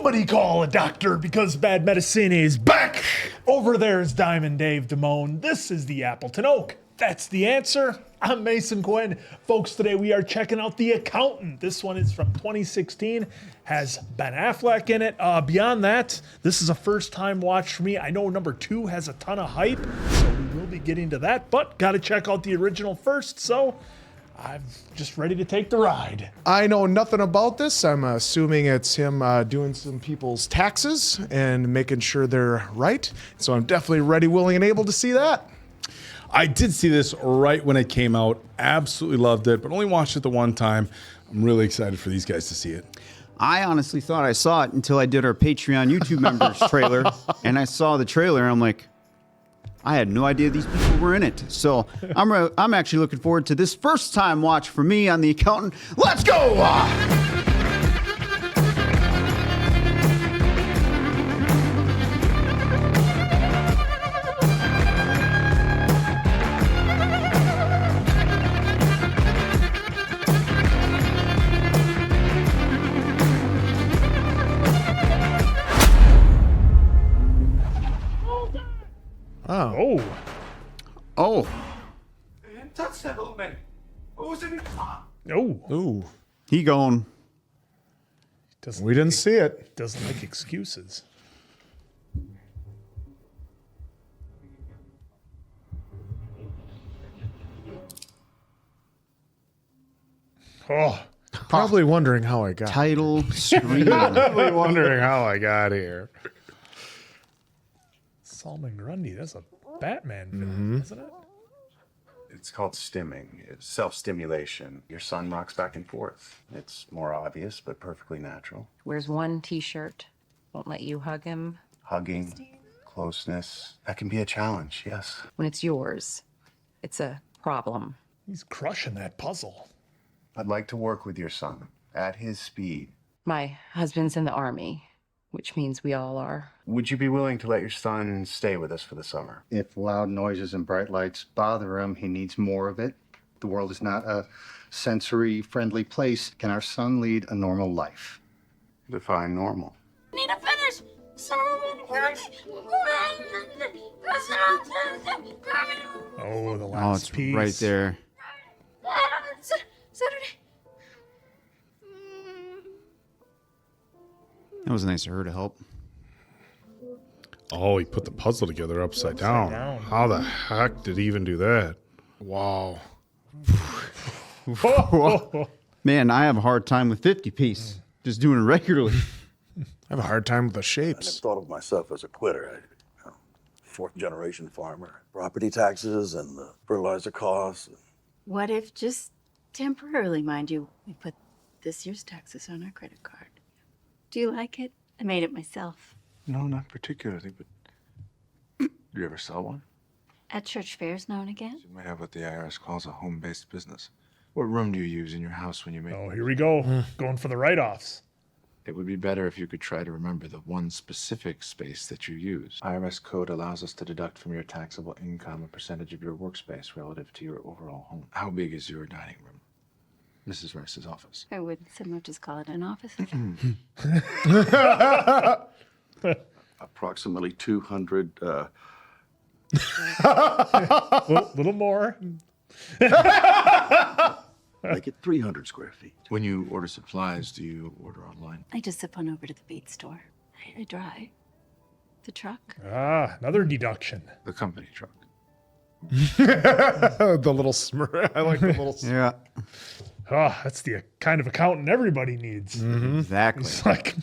Somebody call a doctor because bad medicine is back. Over there is Diamond Dave Damone. This is the Appleton Oak. That's the answer. I'm Mason Quinn. Folks, today we are checking out The Accountant. This one is from 2016, has Ben Affleck in it. Beyond that, this is a first-time watch for me. I know number 2 has a ton of hype, so we will be getting to that, but got to check out the original first, so I'm just ready to take the ride. I know nothing about this. I'm assuming it's him doing some people's taxes and making sure they're right. So I'm definitely ready, willing, and able to see that. I did see this right when it came out. Absolutely loved it, but only watched it the one time. I'm really excited for these guys to see it. I honestly thought I saw it until I did our Patreon YouTube members trailer, and I saw the trailer, and I'm like, I had no idea these people were in it. So I'm actually looking forward to this first time watch for me on The Accountant. Let's go! Oh. Touch that little man. Who's in the Oh. He gone. We didn't see it. Doesn't like excuses. Oh, Probably wondering how I got here. Title screen. Probably wondering how I got here. Solomon Grundy. That's a Batman film, isn't it? It's called stimming. It's self-stimulation. Your son rocks back and forth. It's more obvious, but perfectly natural. Wears one t-shirt, won't let you hug him. Hugging, closeness, that can be a challenge, yes. When it's yours, it's a problem. He's crushing that puzzle. I'd like to work with your son at his speed. My husband's in the Army, which means we all are. Would you be willing to let your son stay with us for the summer? If loud noises and bright lights bother him, he needs more of it. The world is not a sensory-friendly place. Can our son lead a normal life? Define normal. Need to finish. Oh, the Oh, last it's piece. right there. Saturday. That was nice of her to help. Oh, he put the puzzle together upside down. How the heck did he even do that? Wow. Man, I have a hard time with 50-piece. Just doing it regularly. I have a hard time with the I never shapes. thought of myself as a quitter. Fourth generation farmer. Property taxes and the fertilizer costs. What if, just temporarily, mind you, we put this year's taxes on our credit card? Do you like it? I made it myself. No, not particularly, but do you ever sell one? At church fairs now and again. You might have what the IRS calls a home-based business. What room do you use in your house when you make Oh, here we go. Going for the write-offs. It would be better if you could try to remember the one specific space that you use. IRS code allows us to deduct from your taxable income a percentage of your workspace relative to your overall home. How big is your dining room? Mrs. Rice's office. I would so much as call it an office. Approximately 200. Little more. Make it 300 square feet. When you order supplies, do you order online? I just zip on over to the bait store. I drive. The truck. Ah, another deduction. The company truck. The little smirk. I like the little smirk. Yeah, Oh, that's the kind of accountant everybody needs. exactly. It's like,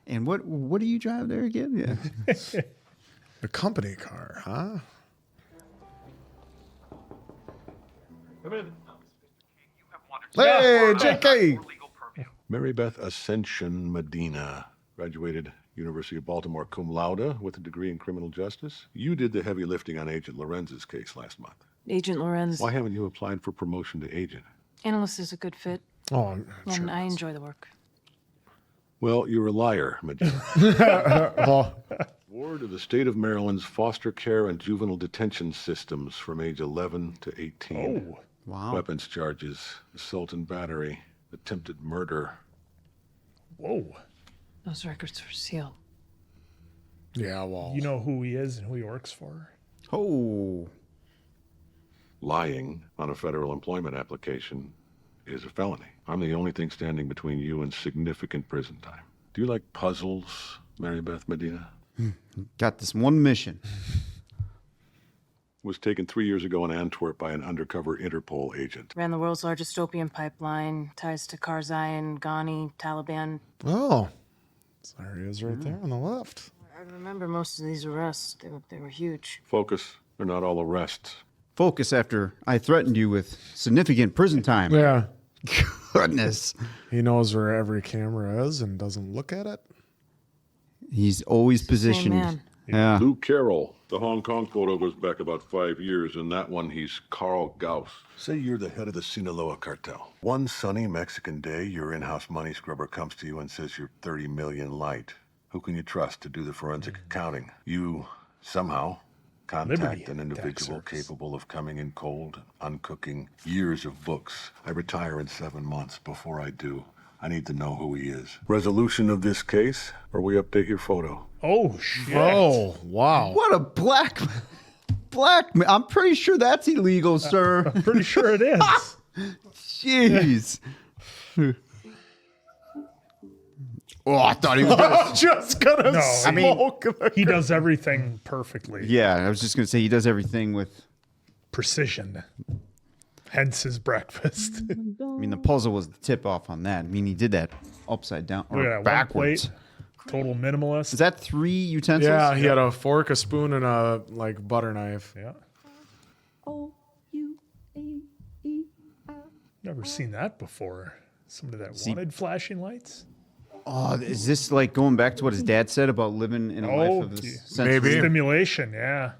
And what do you drive there again? Yeah. The company car, huh? Hey, JK! Mary Beth Ascension Medina graduated University of Baltimore cum laude with a degree in criminal justice. You did the heavy lifting on Agent Lorenz's case last month. Agent Lorenz. Why haven't you applied for promotion to agent? Analyst is a good fit, Oh, I'm and sure. I enjoy the work. Well, you're a liar, Medina. Oh, Ward of the state of Maryland's foster care and juvenile detention systems from age 11 to 18. oh, Wow. Weapons charges, assault and battery, attempted murder. Whoa. Those records were sealed. Yeah, well. You know who he is and who he works for? Oh. Lying on a federal employment application is a felony. I'm the only thing standing between you and significant prison time. Do you like puzzles, Mary Beth Medina? Got this one mission. Was taken 3 years ago in Antwerp by an undercover Interpol agent. Ran the world's largest opium pipeline, ties to Karzai and Ghani, Taliban. Oh. So there he is right there on the left. I remember most of these arrests. They were huge. Focus. They're not all arrests. Focus after I threatened you with significant prison time. Yeah. Goodness. He knows where every camera is and doesn't look at it. He's always Same positioned. man. Yeah. Lou Carroll. The Hong Kong photo goes back about 5 years, and that one he's Carl Gauss. Say you're the head of the Sinaloa cartel. One sunny Mexican day, your in-house money scrubber comes to you and says you're 30 million light. Who can you trust to do the forensic accounting? You, somehow, contact Liberty an individual tax service. capable of coming in cold, uncooking years of books. I retire in 7 months. Before I do, I need to know who he is. Resolution of this case, or we update your photo. Oh, shit. Oh, wow. What a black. I'm pretty sure that's illegal, sir. I'm pretty sure it is. Jeez. Oh, I thought he was gonna. Just gonna No, smoke. he does everything perfectly. Yeah, I was just gonna say he does everything with. Precision. Hence his breakfast. I mean, the puzzle was the tip off on that. I mean, he did that upside down or Look at that, backwards. one plate. Total minimalist. Is that 3 utensils? Yeah, he had a fork, a spoon, and a butter knife. Yeah. Never seen that before. Somebody that wanted flashing lights? Oh, is this like going back to what his dad said about living in a life of this sensory? maybe. Stimulation, yeah.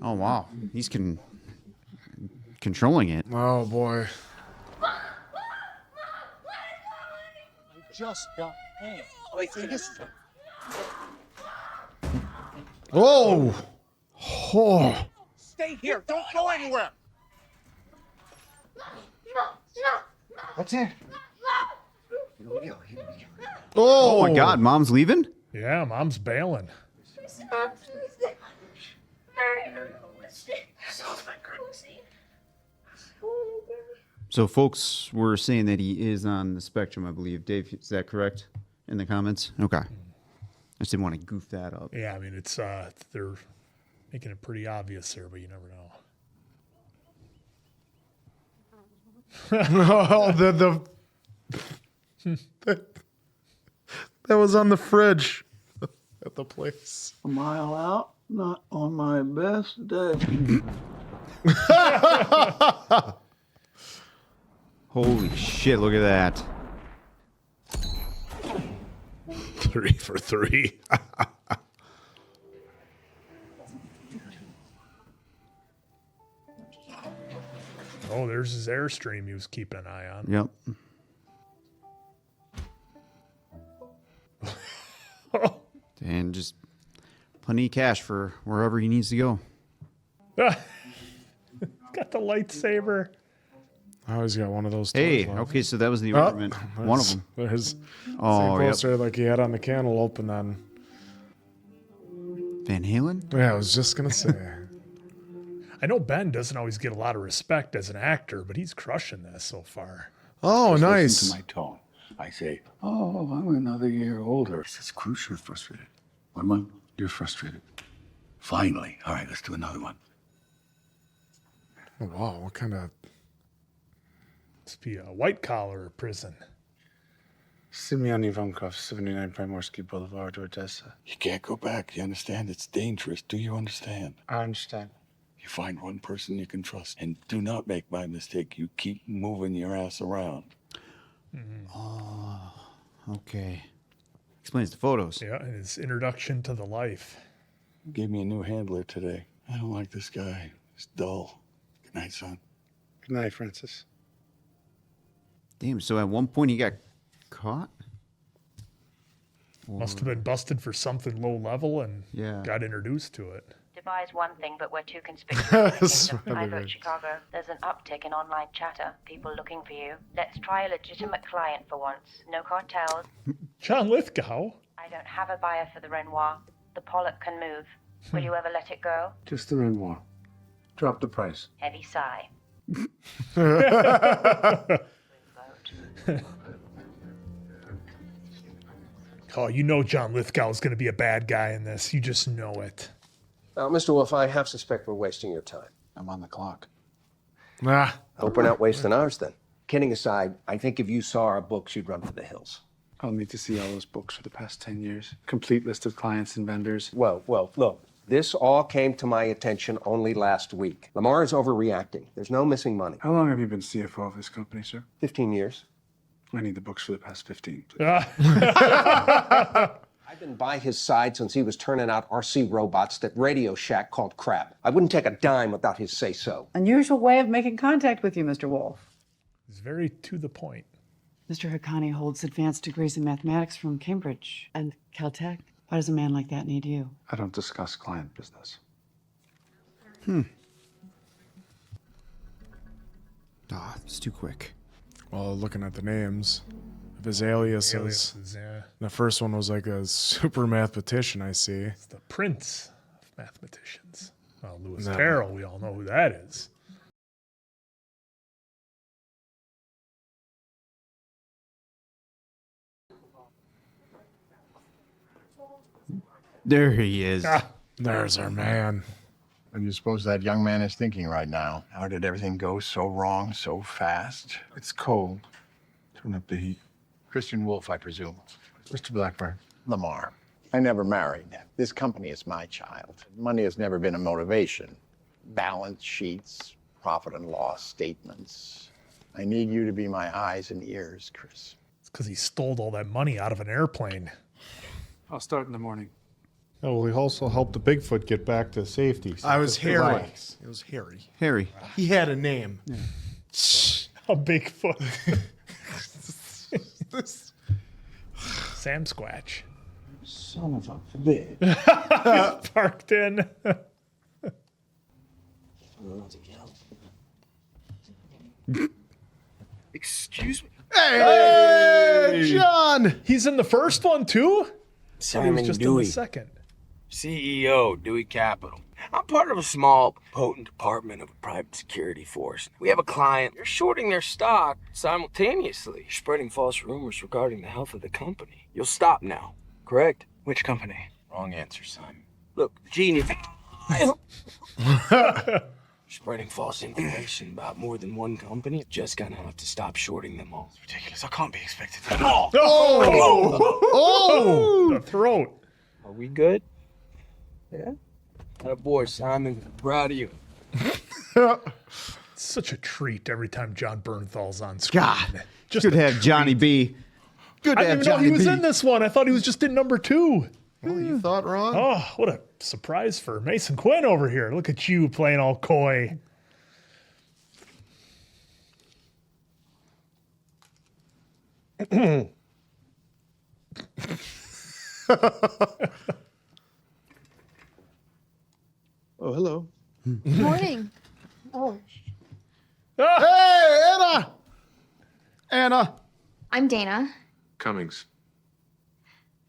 Oh wow, he's controlling it. Oh boy. Just got home. Oh. Oh. Stay here. Don't go anywhere. What's in? Oh my God, Mom's leaving? Yeah, Mom's bailing. So folks were saying that he is on the spectrum, I believe. Dave, is that correct in the comments? Okay. I just didn't want to goof that up. Yeah, I mean, it's they're making it pretty obvious there, but you never know. Oh, that was on the fridge at the place. A mile out, not on my best day. Holy shit, look at that. 3 for 3. Oh, there's his Airstream he was keeping an eye on. Yep. And just plenty of cash for wherever he needs to go. Got the lightsaber. I always got one of those. Hey, toys left. okay, so that was the ornament. One of them. There's Oh, same yep. poster like he had on the cantaloupe, and then Van Halen? yeah, I was just gonna say. I know Ben doesn't always get a lot of respect as an actor, but he's crushing this so far. Oh, Just nice. Listen to my tone. I say, oh, I'm another year older. He says, Cruz, you're frustrated. What am I? You're frustrated. Finally. All right, let's do another one. Oh, wow, what kind of? Must be a white collar prison. Simeon Ivankov, 79 Primorsky Boulevard, Odessa. You can't go back. You understand? It's dangerous. Do you understand? I understand. You find one person you can trust. And do not make my mistake. You keep moving your ass around. Oh, okay. Explains the photos. Yeah, and his introduction to the life. Gave me a new handler today. I don't like this guy. He's dull. Good night, son. Good night, Francis. Damn, so at one point he got caught? Must have been busted for something low level and Yeah. got introduced to it. Dubai's one thing, but we're too conspicuous. I Sweater. vote Chicago. There's an uptick in online chatter. People looking for you. Let's try a legitimate client for once. No cartels. John Lithgow? I don't have a buyer for the Renoir. The Pollock can move. Will you ever let it go? Just the Renoir. Drop the price. Heavy sigh. Oh, you know John Lithgow is going to be a bad guy in this. You just know it. Mr. Wolff, I half suspect we're wasting your time. I'm on the clock. Ah, Hope we're not wasting ours then. Kidding aside, I think if you saw our books, you'd run for the hills. I'll need to see all those books for the past 10 years. Complete list of clients and vendors. Well, look. This all came to my attention only last week. Lamar is overreacting. There's no missing money. How long have you been CFO of this company, sir? 15 years. I need the books for the past 15, please. I've been by his side since he was turning out RC robots that Radio Shack called crap. I wouldn't take a dime without his say-so. Unusual way of making contact with you, Mr. Wolff. It's very to the point. Mr. Haqqani holds advanced degrees in mathematics from Cambridge and Caltech. Why does a man like that need you? I don't discuss client business. It's too quick. well, looking at the names of his aliases. Aliases, yeah. The first one was like a super mathematician, I see. It's the prince of mathematicians. Well, Lewis No. Carroll, we all know who that is. There he is. There's our man. What do you suppose that young man is thinking right now? How did everything go so wrong so fast? It's cold. Turn up the heat. Christian Wolff, I presume. Mr. Blackburn. Lamar. I never married. This company is my child. Money has never been a motivation. Balance sheets, profit and loss statements. I need you to be my eyes and ears, Chris. It's because he stole all that money out of an airplane. I'll start in the morning. Oh, well, he also helped the Bigfoot get back to safety. So I was just Harry. relax. It was Harry. Harry. He had a name. A Bigfoot. Sam Squatch. Son of a bitch. He's parked in. Excuse me. Hey, John! He's in the first one too? Simon He was just Dewey. in the second. CEO, Dewey Capital. I'm part of a small, potent department of a private security force. We have a client. You're shorting their stock simultaneously. You're spreading false rumors regarding the health of the company. You'll stop now, correct? Which company? Wrong answer, Simon. Look, genius. Spreading false information about more than one company. Just gonna have to stop shorting them all. It's ridiculous. I can't be expected to. Oh! The throat. Are we good? Yeah? Boy, Simon. Proud of you. It's such a treat every time Jon Bernthal's on screen. God, Just good a to have Johnny B. Good I to have didn't even know Johnny he was B. in this one. I thought he was just in number 2. Oh, you thought wrong? Oh, what a surprise for Mason Quinn over here. Look at you playing all coy. Oh, hello. Morning. Oh, Hey, Anna! Anna! I'm Dana. Cummings.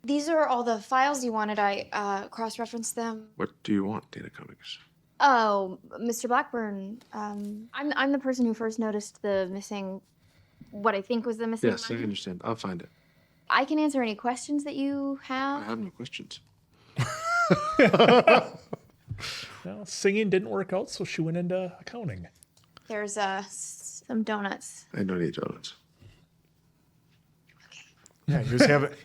These are all the files you wanted. I cross-referenced them. What do you want, Dana Cummings? Oh, Mr. Blackburn. I'm the person who first noticed the missing, what I think was the missing Yes, I money. understand. I'll find it. I can answer any questions that you I have. have no questions. Well, singing didn't work out, so she went into accounting. There's some donuts. I don't eat donuts. Yeah, he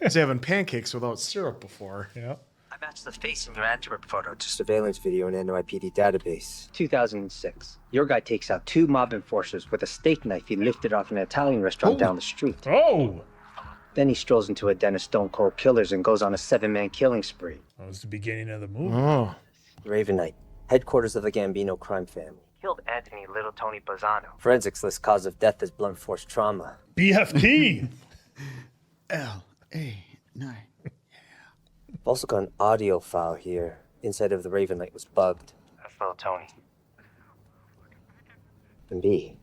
was having pancakes without syrup before. Yeah. I matched the face in your Antwerp photo to surveillance video in NYPD database. 2006. Your guy takes out 2 mob enforcers with a steak knife he lifted off an Italian restaurant down the street. Oh! Then he strolls into a den of Stone Cold Killers and goes on a 7-man killing spree. That was the beginning of the movie. Oh. Ravenite, headquarters of the Gambino crime family. Killed Anthony Little Tony Bazzano. Forensics list cause of death as blunt force trauma. BFT! L-A-9. I've also got an audio file here. inside of the Raven light was bugged. That's little Tony. And B.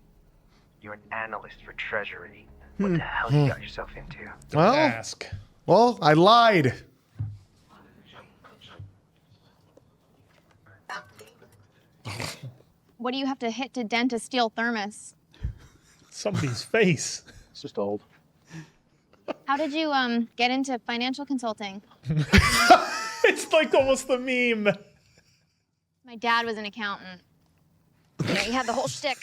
You're an analyst for Treasury. What the hell you got yourself into? Well, I lied. What do you have to hit to dent a steel thermos? Somebody's face. It's just old. How did you get into financial consulting? It's like almost the meme. My dad was an accountant. You know, he had the whole shtick.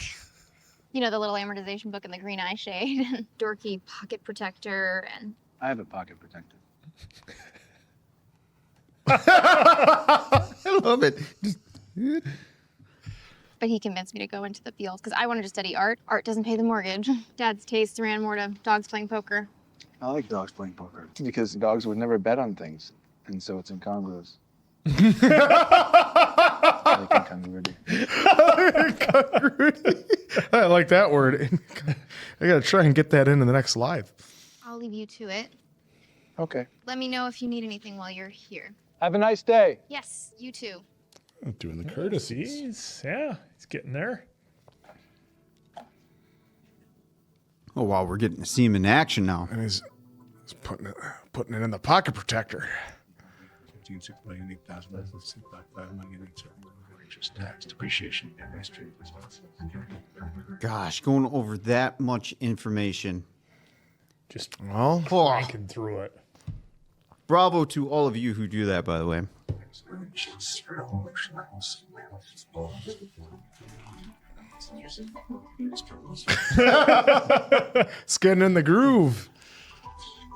You know, the little amortization book and the green eye shade, and dorky pocket protector, and I have a pocket protector. I love it. but he convinced me to go into the field because I wanted to study art. Art doesn't pay the mortgage. Dad's tastes ran more to dogs playing poker. I like dogs playing poker because dogs would never bet on things, and so it's incongruous. I like that word. I gotta try and get that into the next live. I'll leave you to it. Okay. Let me know if you need anything while you're here. Have a nice day. Yes, you too. Doing the courtesies. Yeah, he's getting there. Oh wow, we're getting to see him in action now. And he's putting it in the pocket protector. Tax depreciation and history. Gosh, going over that much information. Just well, cranking through it. Bravo to all of you who do that, by the way. It's getting in the groove.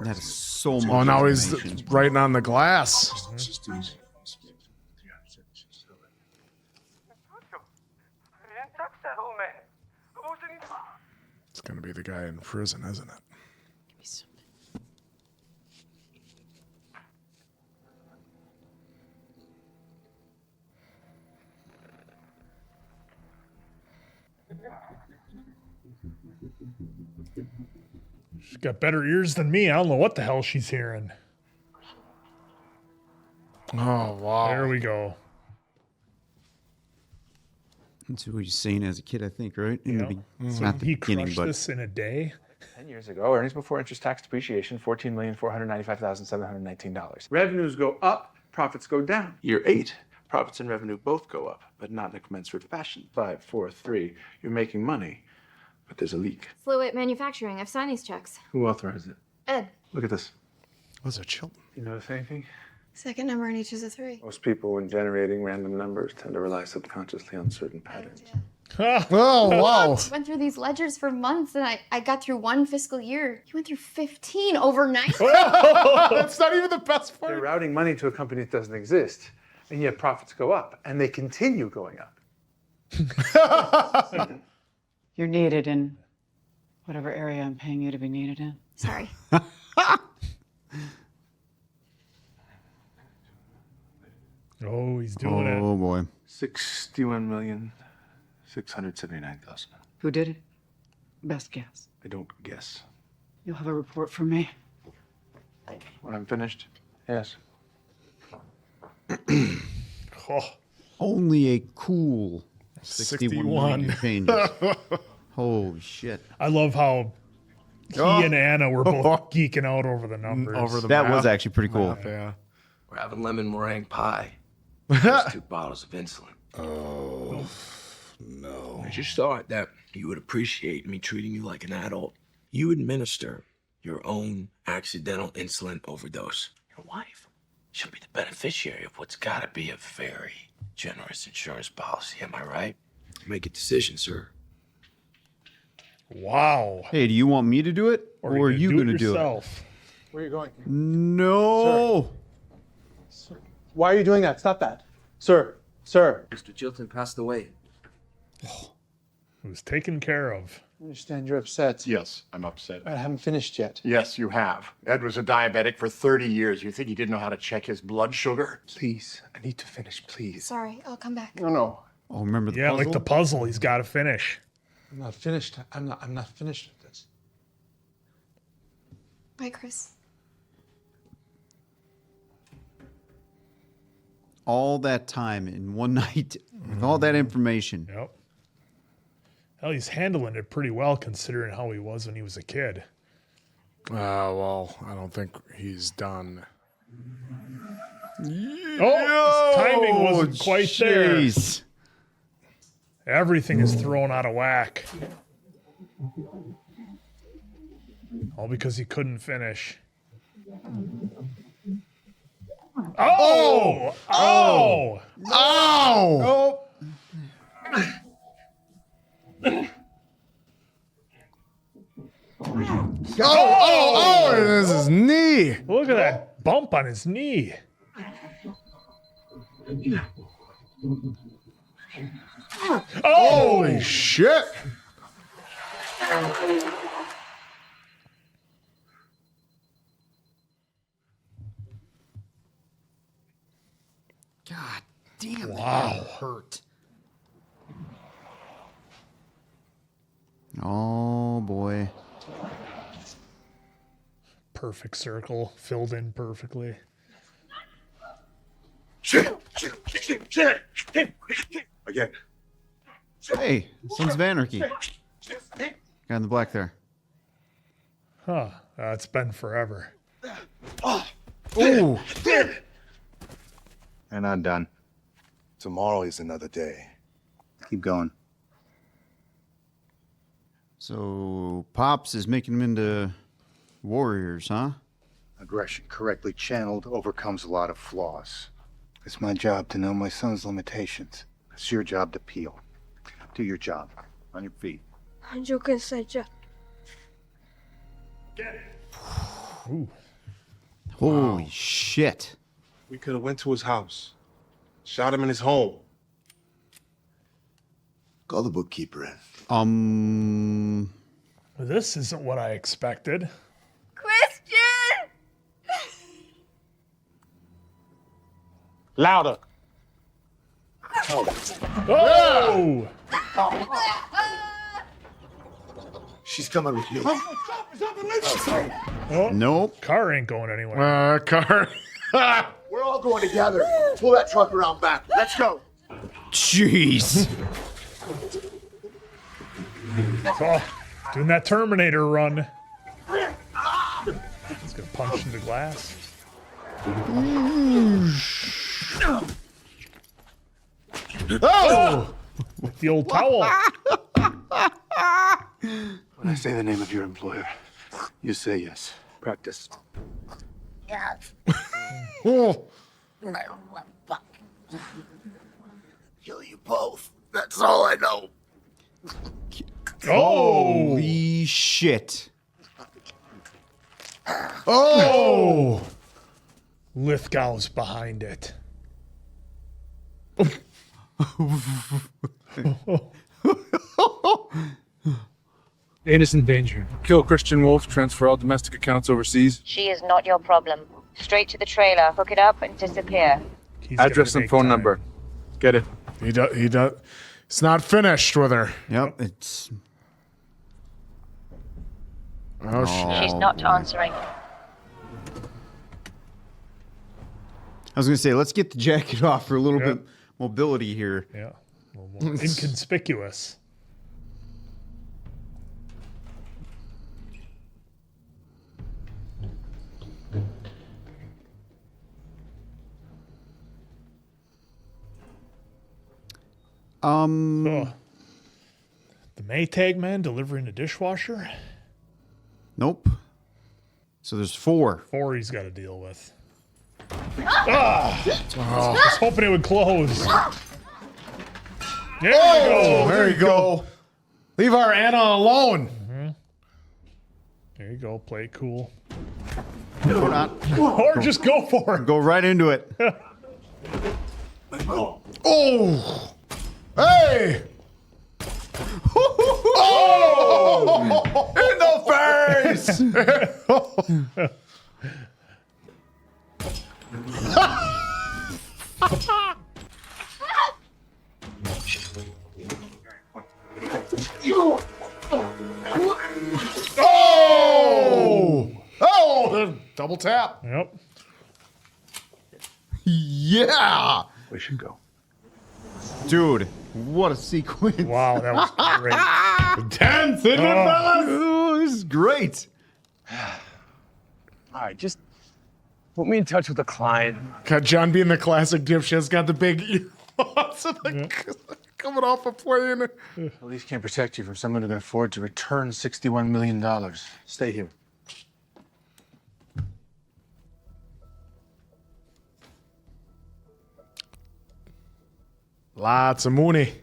That is so much. Oh, now he's writing on the glass. It's gonna be the guy in prison, isn't it? She's got better ears than me. I don't know what the hell she's hearing. Oh, wow. There we go. That's what he's saying as a kid, I think, right? Yeah. Not the He beginning, crushed but this in a day. 10 years ago, earnings before interest, tax, depreciation, $14,495,719. Revenues go up, profits go down. Year 8, profits and revenue both go up, but not in a commensurate fashion. 5, 4, 3, you're making money, but there's a leak. Fluid Manufacturing. I've signed these checks. Who authorized it? Ed. Look at this. Was it Chute? You notice anything? Second number in each is a 3. Most people, when generating random numbers, tend to rely subconsciously on certain patterns. Oh, wow. I went through these ledgers for months, and I got through one fiscal year. You went through 15 overnight. That's not even the best part. They're routing money to a company that doesn't exist, and yet profits go up, and they continue going up. You're needed in whatever area I'm paying you to be needed in. Sorry. Oh, he's doing it. Oh boy. 61,679,000. Who did it? Best guess. I don't guess. You'll have a report from me. When I'm finished, yes. Only a cool 61 million changes. Holy shit. I love how he and Anna were both geeking out over the numbers. That was actually pretty cool. Yeah. We're having lemon meringue pie. Just 2 bottles of insulin. Oh, no. I just thought that you would appreciate me treating you like an adult. You administer your own accidental insulin overdose. Your wife, she'll be the beneficiary of what's gotta be a very generous insurance policy, am I right? Make a decision, sir. Wow. Hey, do you want me to do it? Or are you going to do it? yourself? Where are you going? No. Sir. Why are you doing that? Stop that. Sir. Sir. Mr. Chilton passed away. It was taken care of. I understand you're upset. Yes, I'm upset. I haven't finished yet. Yes, you have. Ed was a diabetic for 30 years. You think he didn't know how to check his blood sugar? Please, I need to finish, please. Sorry, I'll come back. No. Oh, remember the Yeah, puzzle? like the puzzle he's got to finish. I'm not finished. I'm not finished with this. Bye, Chris. all that time in one night with all that information. Yep. Hell, he's handling it pretty well considering how he was when he was a kid. Well, I don't think he's done. Oh, his timing wasn't quite there. Everything is thrown out of whack. All because he couldn't finish. Oh! Oh! Ow! Oh, this is his knee. Look at that bump on his knee. Oh! Holy shit. God damn, wow. That hurt. Oh boy. Perfect circle, filled in perfectly. Again. Hey, Sons of Anarchy. Guy in the black there. Huh. It's been forever. Ooh. And I'm done. Tomorrow is another day. Keep going. So, Pops is making them into warriors, huh? Aggression correctly channeled overcomes a lot of flaws. It's my job to know my son's limitations. It's your job to peel. Do your job. On your feet. Ooh. Holy shit. We could have went to his house, shot him in his home. Call the bookkeeper in. This isn't what I expected. Christian! Louder. Oh! She's coming with you. Oh, nope. Car ain't going anywhere. Car. We're all going together. Pull that truck around back. Let's go. Jeez. Oh, doing that Terminator run. He's gonna punch into glass. Oh! With the old towel. When I say the name of your employer, you say yes. Practice. Oh. Kill you both. That's all I know. Holy shit. Oh! Lithgow's behind it. Dana's in danger. Kill Christian Wolff, transfer all domestic accounts overseas. She is not your problem. Straight to the trailer, hook it up, and disappear. Address and phone number. Get it. He does. It's not finished with her. Yep, it's. Oh, shit. She's not answering. I was going to say, let's get the jacket off for a little bit mobility here. Yeah. A little more inconspicuous. The Maytag man delivering a dishwasher? Nope. So there's 4. 4 he's got to deal with. I was hoping it would close. There we go. There you go. Leave our Anna alone. Mm-hmm. There you go. Play it cool. Or not. Or just go for it. Go right into it. Oh. Hey. Oh! In the face! Oh! Oh! Double tap. Yep. Yeah. We should go. Dude, what a sequence. Wow, that was great. Intense, isn't it, fellas? Oh, this is great. All right, just put me in touch with the client. Got John being the classic dipshit's got the big earpods coming off a plane. Police can't protect you from someone who can afford to return $61 million. Stay here. Lots of money.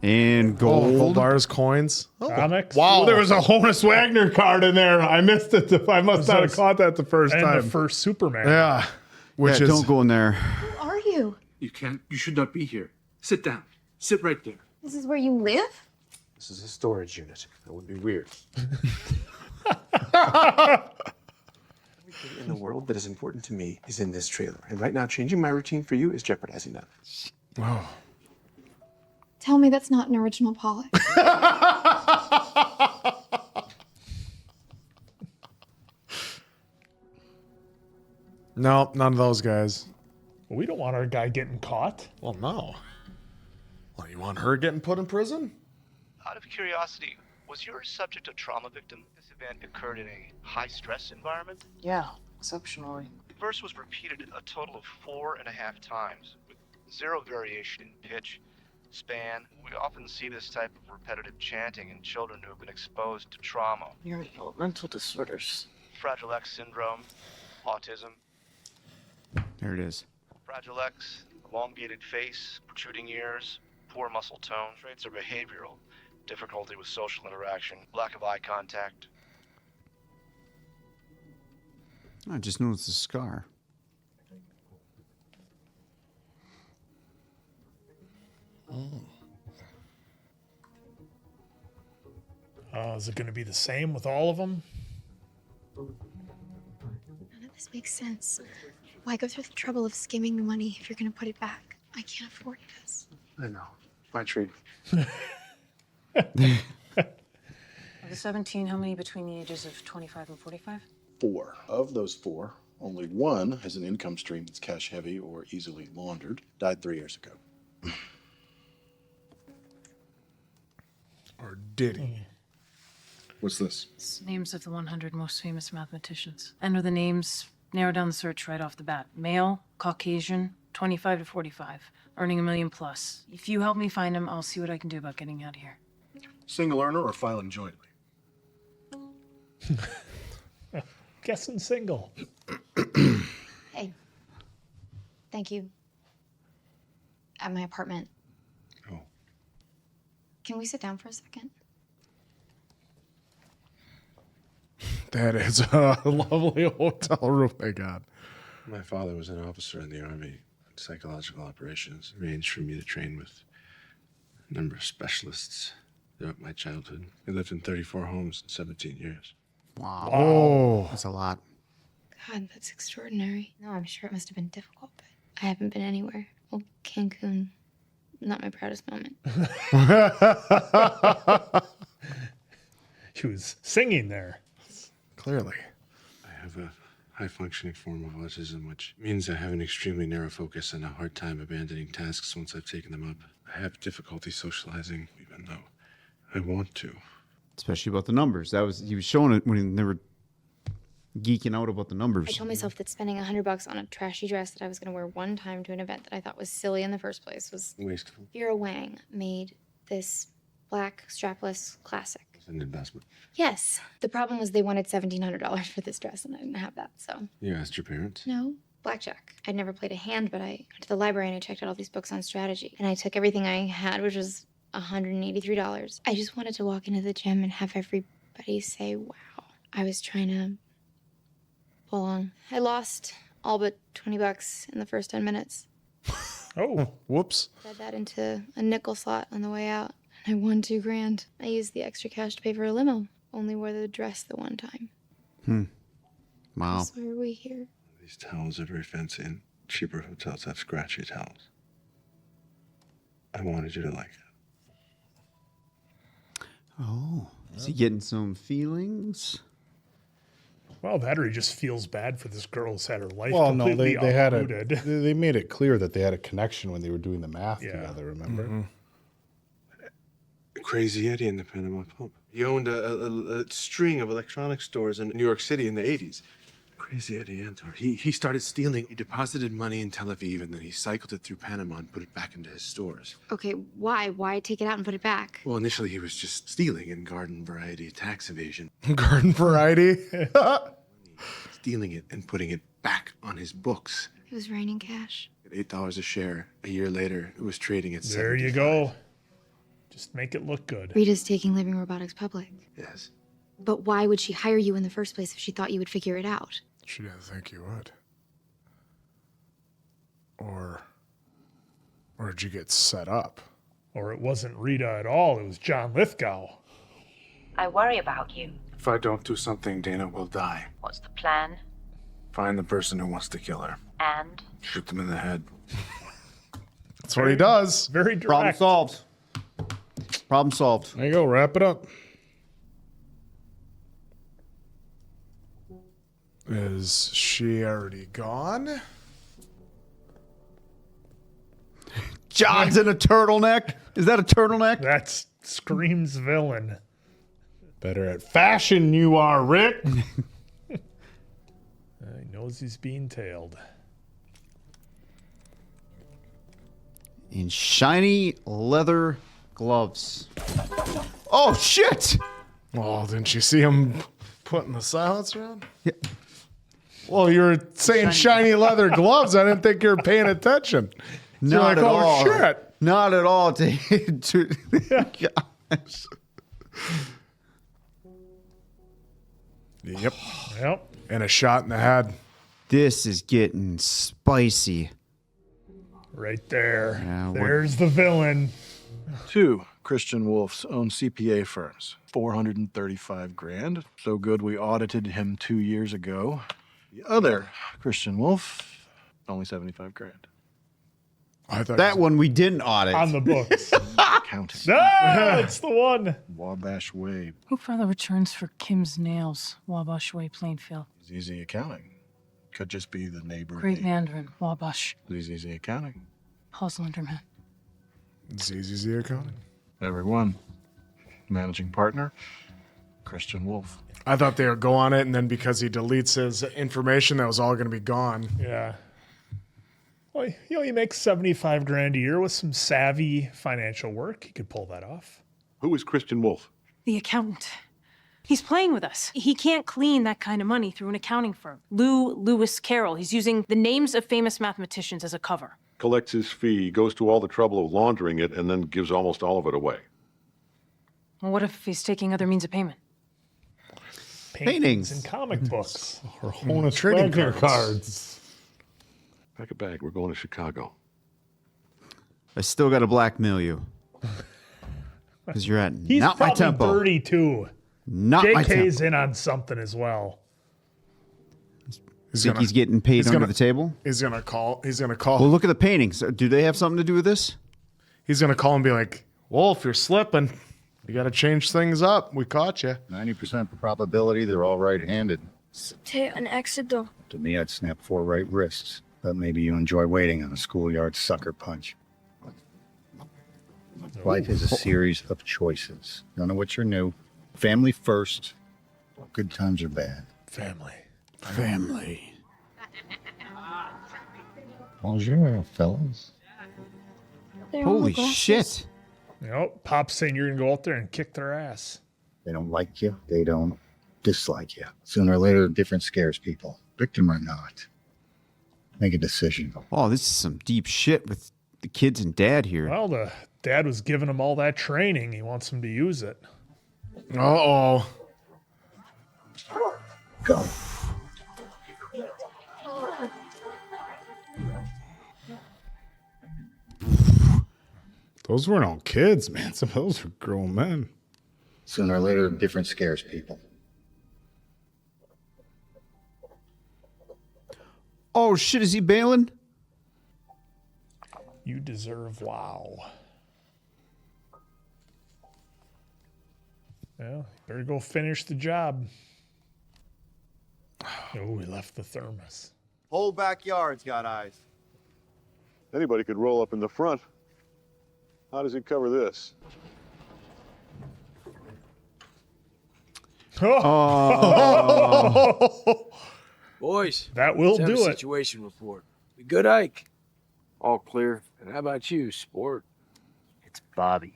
And Gold gold. bars, coins. Comics. Wow, there was a Honus Wagner card in there. I missed it. I must not have caught that the first And time. the first Superman. Yeah. Which is Don't go in there. Who are you? You should not be here. Sit down. Sit right there. This is where you live? This is a storage unit. That would be weird. Everything in the world that is important to me is in this trailer. And right now, changing my routine for you is jeopardizing that. Oh. Tell me that's not an original Pollock. No, none of those guys. We don't want our guy getting caught. Well, no. Well, you want her getting put in prison? Out of curiosity, was your subject a trauma victim? This event occurred in a high-stress environment? Yeah, exceptionally. The verse was repeated a total of 4.5 times, with zero variation in pitch, span. We often see this type of repetitive chanting in children who have been exposed to trauma. Neurodevelopmental disorders. Fragile X syndrome, autism. There it is. Fragile X, elongated face, protruding ears, poor muscle tone. Traits are behavioral, difficulty with social interaction, lack of eye contact. I just noticed the scar. Is it going to be the same with all of them? None of this makes sense. Why go through the trouble of skimming the money if you're going to put it back? I can't afford this. I know. My treat. Of the 17, how many between the ages of 25 and 45? 4. Of those 4, only 1 has an income stream that's cash heavy or easily laundered. Died 3 years ago. Or did he? What's this? It's names of the 100 most famous mathematicians. Enter the names, narrow down the search right off the bat. Male, Caucasian, 25 to 45, earning $1 million plus. If you help me find him, I'll see what I can do about getting out of here. Single earner or filing jointly? Guessing single. Hey. Thank you. At my apartment. Oh. Can we sit down for a second? That is a lovely hotel room they got. My father was an officer in the Army. Psychological operations arranged for me to train with a number of specialists throughout my childhood. I lived in 34 homes in 17 years. Wow. Oh. That's a lot. God, that's extraordinary. No, I'm sure it must have been difficult, but I haven't been anywhere. Well, Cancun, not my proudest moment. She was singing there. Clearly. I have a high-functioning form of autism, which means I have an extremely narrow focus and a hard time abandoning tasks once I've taken them up. I have difficulty socializing, even though I want to. Especially about the numbers. He was showing it when they were geeking out about the numbers. I told myself that spending $100 on a trashy dress that I was going to wear one time to an event that I thought was silly in the first place was Wasteful. Vera Wang made this black strapless classic. It's an investment. Yes. The problem was they wanted $1,700 for this dress, and I didn't have that, so. You asked your parents? No. Blackjack. I'd never played a hand, but I went to the library and I checked out all these books on strategy. And I took everything I had, which was $183. I just wanted to walk into the gym and have everybody say, wow. I was trying to pull on. I lost all but $20 in the first 10 minutes. Oh, whoops. Fed that into a nickel slot on the way out. I won $2,000. I used the extra cash to pay for a limo. Only wore the dress the one time. Wow. So why are we here? These towels are very fancy, and cheaper hotels have scratchy towels. I wanted you to like it. Oh. Is he getting some feelings? Well, that or he just feels bad for this girl who's had her life Well, no, completely they had uprooted. they made it clear that they had a connection when they were doing the math together. Remember? Crazy Eddie in the Panama Pump. He owned a string of electronics stores in New York City in the 80s. Crazy Eddie Antor. He started stealing. He deposited money in Tel Aviv, and then he cycled it through Panama and put it back into his stores. Okay, why? Why take it out and put it back? Well, initially he was just stealing in garden variety tax evasion. Garden variety? Stealing it and putting it back on his books. It was raining cash. At $8 a share. A year later, it was trading at There you go. Just make it look good. Rita's taking living robotics public. Yes. But why would she hire you in the first place if she thought you would figure it out? She didn't think you would. Or did you get set up? Or it wasn't Rita at all. It was John Lithgow. I worry about you. If I don't do something, Dana will die. What's the plan? Find the person who wants to kill her. And? Shoot them in the head. That's what he does. Very direct. Problem solved. Problem solved. There you go. Wrap it up. Is she already gone? John's in a turtleneck. Is that a turtleneck? That screams villain. Better at fashion you are, Rick. He knows he's being tailed. In shiny leather gloves. Oh, shit! Oh, didn't you see him putting the silencer on? Yeah. Well, you were saying shiny leather gloves. I didn't think you were paying attention. So you're Not like, at oh, all. shit. Not at all. Yep. Yep. And a shot in the head. This is getting spicy. Right there. Yeah, There's the villain. 2 Christian Wolff's own CPA firms, 435 grand. So good we audited him 2 years ago. The other Christian Wolff, only 75 grand. I thought That one we didn't audit. On the books. Accounting. Ah, it's the one. Wabash Way. Who filed the returns for Kim's Nails, Wabash Way, Plainfield? It's easy accounting. Could just be the neighbor. Great Mandarin, Wabash. It's easy accounting. Paul's Linderman. ZZZ accounting. Everyone. Managing partner, Christian Wolff. I thought they would go on it, and then because he deletes his information, that was all going to be gone. Yeah. Well, you make 75 grand a year with some savvy financial work. You could pull that off. Who is Christian Wolff? The accountant. He's playing with us. He can't clean that kind of money through an accounting firm. Lewis Carroll. He's using the names of famous mathematicians as a cover. Collects his fee, goes to all the trouble of laundering it, and then gives almost all of it away. Well, what if he's taking other means of payment? Paintings and comic books. Or Honus trading cards. Pack a bag. We're going to Chicago. I still got to blackmail you. Because you're at He's not my probably tempo. 32. Not my JK's tempo. in on something as well. Think he's getting paid under the table? He's gonna call. He's gonna call. Well, look at the paintings. Do they have something to do with this? He's gonna call and be like, "Wolff, you're slipping. You got to change things up. We caught you." 90% probability they're all right-handed. An éxito. To me, I'd snap 4 right wrists. But maybe you enjoy waiting on a schoolyard sucker punch. Life is a series of choices. None of which are new. Family first. Good times or bad. Family. Family. Bonjour, fellas. Holy shit. Pop's saying you're going to go out there and kick their ass. They don't like you. They don't dislike you. Sooner or later, the difference scares people. Victim or not. Make a decision. Oh, this is some deep shit with the kids and dad here. Well, the dad was giving him all that training. He wants him to use it. Uh-oh. Go. Those weren't all kids, man. Some of those were grown men. Sooner or later, the difference scares people. Oh, shit, is he bailing? You deserve wow. Well, you better go finish the job. Oh, we left the thermos. Whole backyard's got eyes. Anybody could roll up in the front. How does he cover this? Boys, that will let's have do a it. Situation report. We good, Ike? All clear. And how about you, sport? It's Bobby.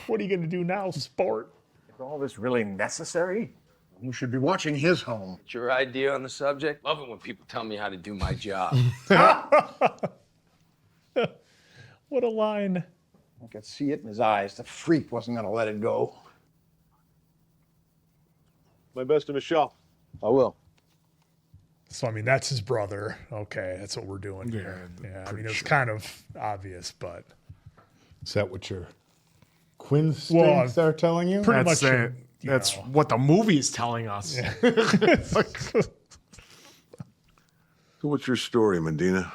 What are you going to do now, sport? Is all this really necessary? You should be watching his home. What's your idea on the subject? Love it when people tell me how to do my job. What a line. I could see it in his eyes. The freak wasn't going to let it go. My best to Michelle. I will. So, I mean, that's his brother. Okay, that's what we're doing here. Yeah, I mean, it's kind of obvious, but... Is that what your Quinn instincts are telling you? Pretty That's much. it. That's what the movie's telling us. Yeah. So what's your story, Medina?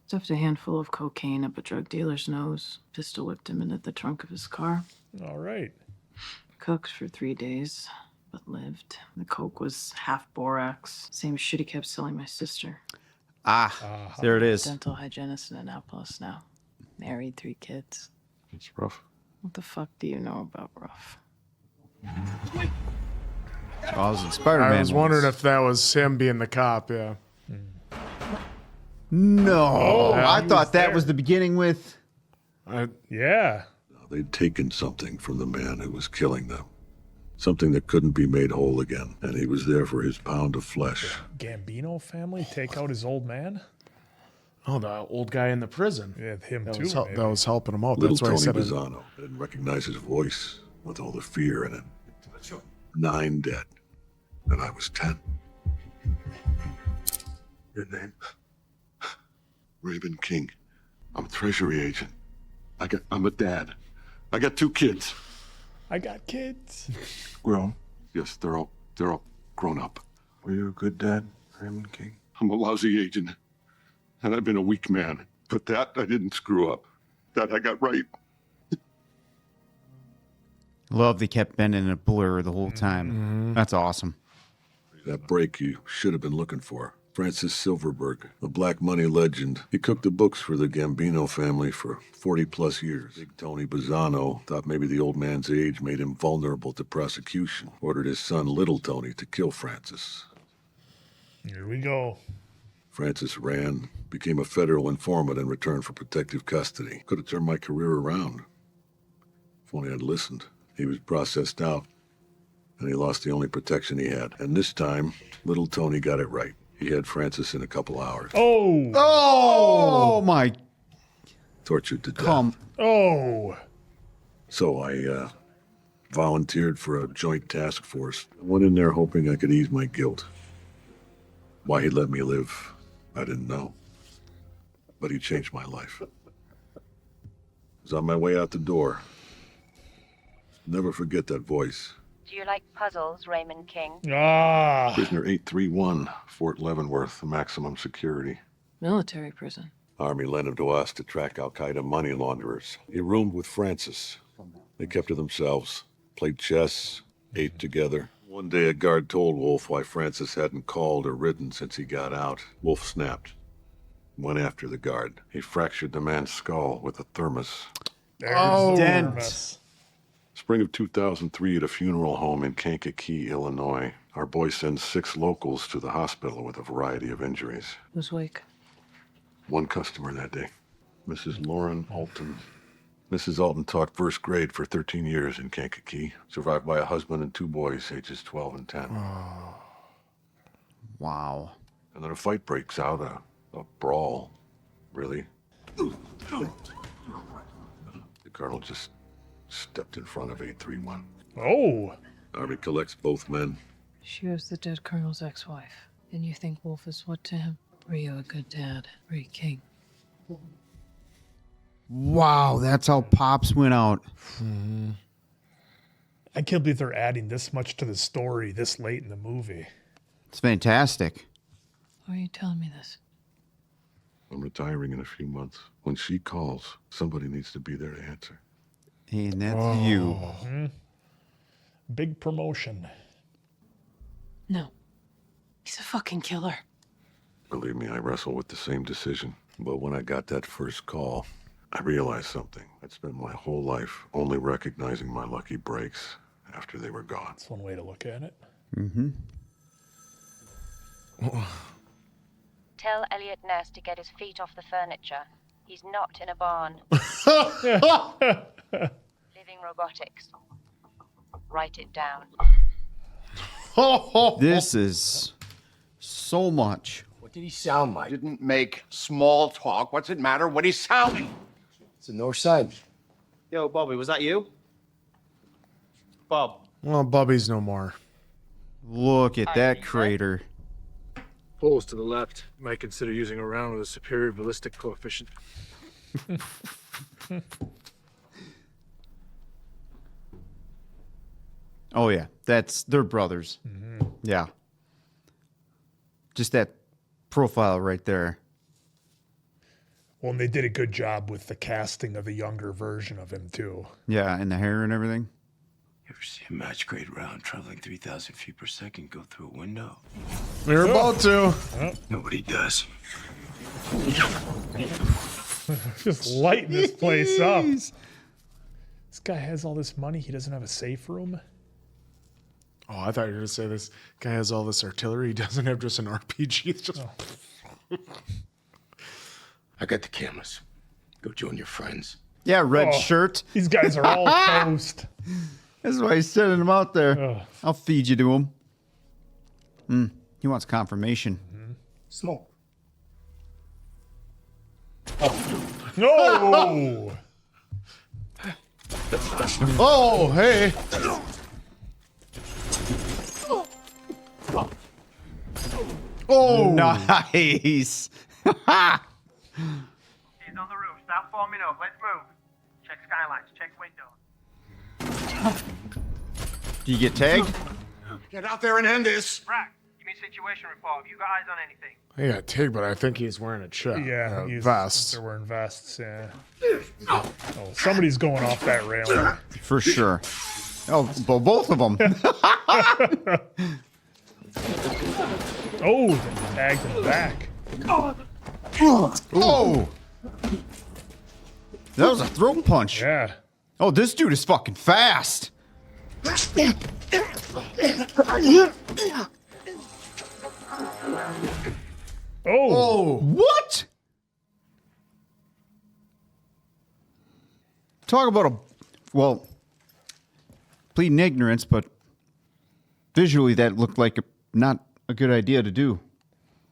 Stuffed a handful of cocaine up a drug dealer's nose, pistol whipped him into the trunk of his car. All right. Cooked for 3 days, but lived. The coke was half borax, same shit he kept selling my sister. There it is. Dental hygienist in Annapolis now. Married, 3 kids. It's rough. What the fuck do you know about rough? I was in Spider-Man. I was wondering if that was him being the cop, yeah. No, Yeah, I he thought was that there. was the beginning with. Yeah. They'd taken something from the man who was killing them. Something that couldn't be made whole again. And he was there for his pound of flesh. Gambino family take out his old man? Oh, the old guy in the prison. Yeah, him that too. Was maybe. that was helping him out. Little That's why I Tony said it. Bizzano. I didn't recognize his voice with all the fear in it. 9 dead. And I was 10. Your name? Raymond King. I'm a Treasury agent. I'm a dad. I got 2 kids. I got kids. Grown? Yes, they're all grown up. Were you a good dad, Raymond King? I'm a lousy agent. And I've been a weak man. But that I didn't screw up. That I got right. Love they kept Ben in a blur the whole time. Mm-hmm. That's awesome. That break you should have been looking for. Francis Silverberg, a black money legend. He cooked the books for the Gambino family for 40 plus years. Big Tony Bizzano thought maybe the old man's age made him vulnerable to prosecution. Ordered his son, Little Tony, to kill Francis. Here we go. Francis ran, became a federal informant in return for protective custody. Could have turned my career around. If only I'd listened. He was processed out, and he lost the only protection he had. And this time, Little Tony got it right. He had Francis in a couple hours. Oh! Oh my! Tortured to death. Oh! So I volunteered for a joint task force. I went in there hoping I could ease my guilt. Why he let me live, I didn't know. But he changed my life. I was on my way out the door. Never forget that voice. Do you like puzzles, Raymond King? Ah! Prisoner 831, Fort Leavenworth, maximum security. Military prison. Army lent him to us to track Al-Qaeda money launderers. He roomed with Francis. They kept to themselves, played chess, ate together. One day a guard told Wolff why Francis hadn't called or written since he got out. Wolff snapped. Went after the guard. He fractured the man's skull with a thermos. There's Dent. Spring of 2003 at a funeral home in Kankakee, Illinois. Our boy sends 6 locals to the hospital with a variety of injuries. Who's wake? One customer that day, Mrs. Lauren Alton. Mrs. Alton taught first grade for 13 years in Kankakee, survived by a husband and 2 boys, ages 12 and 10. Wow. And then a fight breaks out, a brawl, really. The colonel just stepped in front of 831. Oh! Army collects both men. She was the dead colonel's ex-wife. And you think Wolff is what to him? Were you a good dad? Were you king? Wow, that's how Pops went out. I can't believe they're adding this much to the story this late in the movie. It's fantastic. Why are you telling me this? I'm retiring in a few months. When she calls, somebody needs to be there to answer. And that's you. Mhm. Big promotion. No. He's a fucking killer. Believe me, I wrestle with the same decision. But when I got that first call, I realized something. I'd spent my whole life only recognizing my lucky breaks after they were gone. That's one way to look at it. Mm-hmm. Tell Elliot Ness to get his feet off the furniture. He's not in a barn. Living robotics. Write it down. This is so much. What did he sound like? Didn't make small talk. What's it matter what he's sounding? It's the north side. Yo, Bobby, was that you? Bob. Well, Bubby's no more. Look at that crater. Poles to the left. You might consider using a round with a superior ballistic coefficient. Oh yeah, they're brothers. Mm-hmm. Yeah. Just that profile right there. Well, and they did a good job with the casting of a younger version of him, too. Yeah, and the hair and everything. You ever see a match grade round traveling 3,000 feet per second go through a window? We're about to. Nobody does. Just lighting this place up. This guy has all this money. He doesn't have a safe room. Oh, I thought you were going to say this guy has all this artillery. He doesn't have just an RPG. It's just. I got the cameras. Go join your friends. Yeah, red Oh, shirt. These guys are all toast. That's why he's sending them out there. I'll feed you to him. He wants confirmation. Smoke. No! Oh, hey. Oh, nice. He's on the roof. Stop forming up. Let's move. Check skylines. Check windows. Do you get tagged? Get out there and end this. Brack, give me situation report. Have you got eyes on anything? He got tagged, but I think he's wearing a chip. Yeah, vest. They're wearing vests, yeah. Oh, somebody's going off that rail. For sure. Oh, but both of them. Oh, they tagged him back. Oh! That was a throat punch. Yeah. Oh, this dude is fucking fast. Oh! What? Talk about pleading ignorance, but visually that looked like not a good idea to do.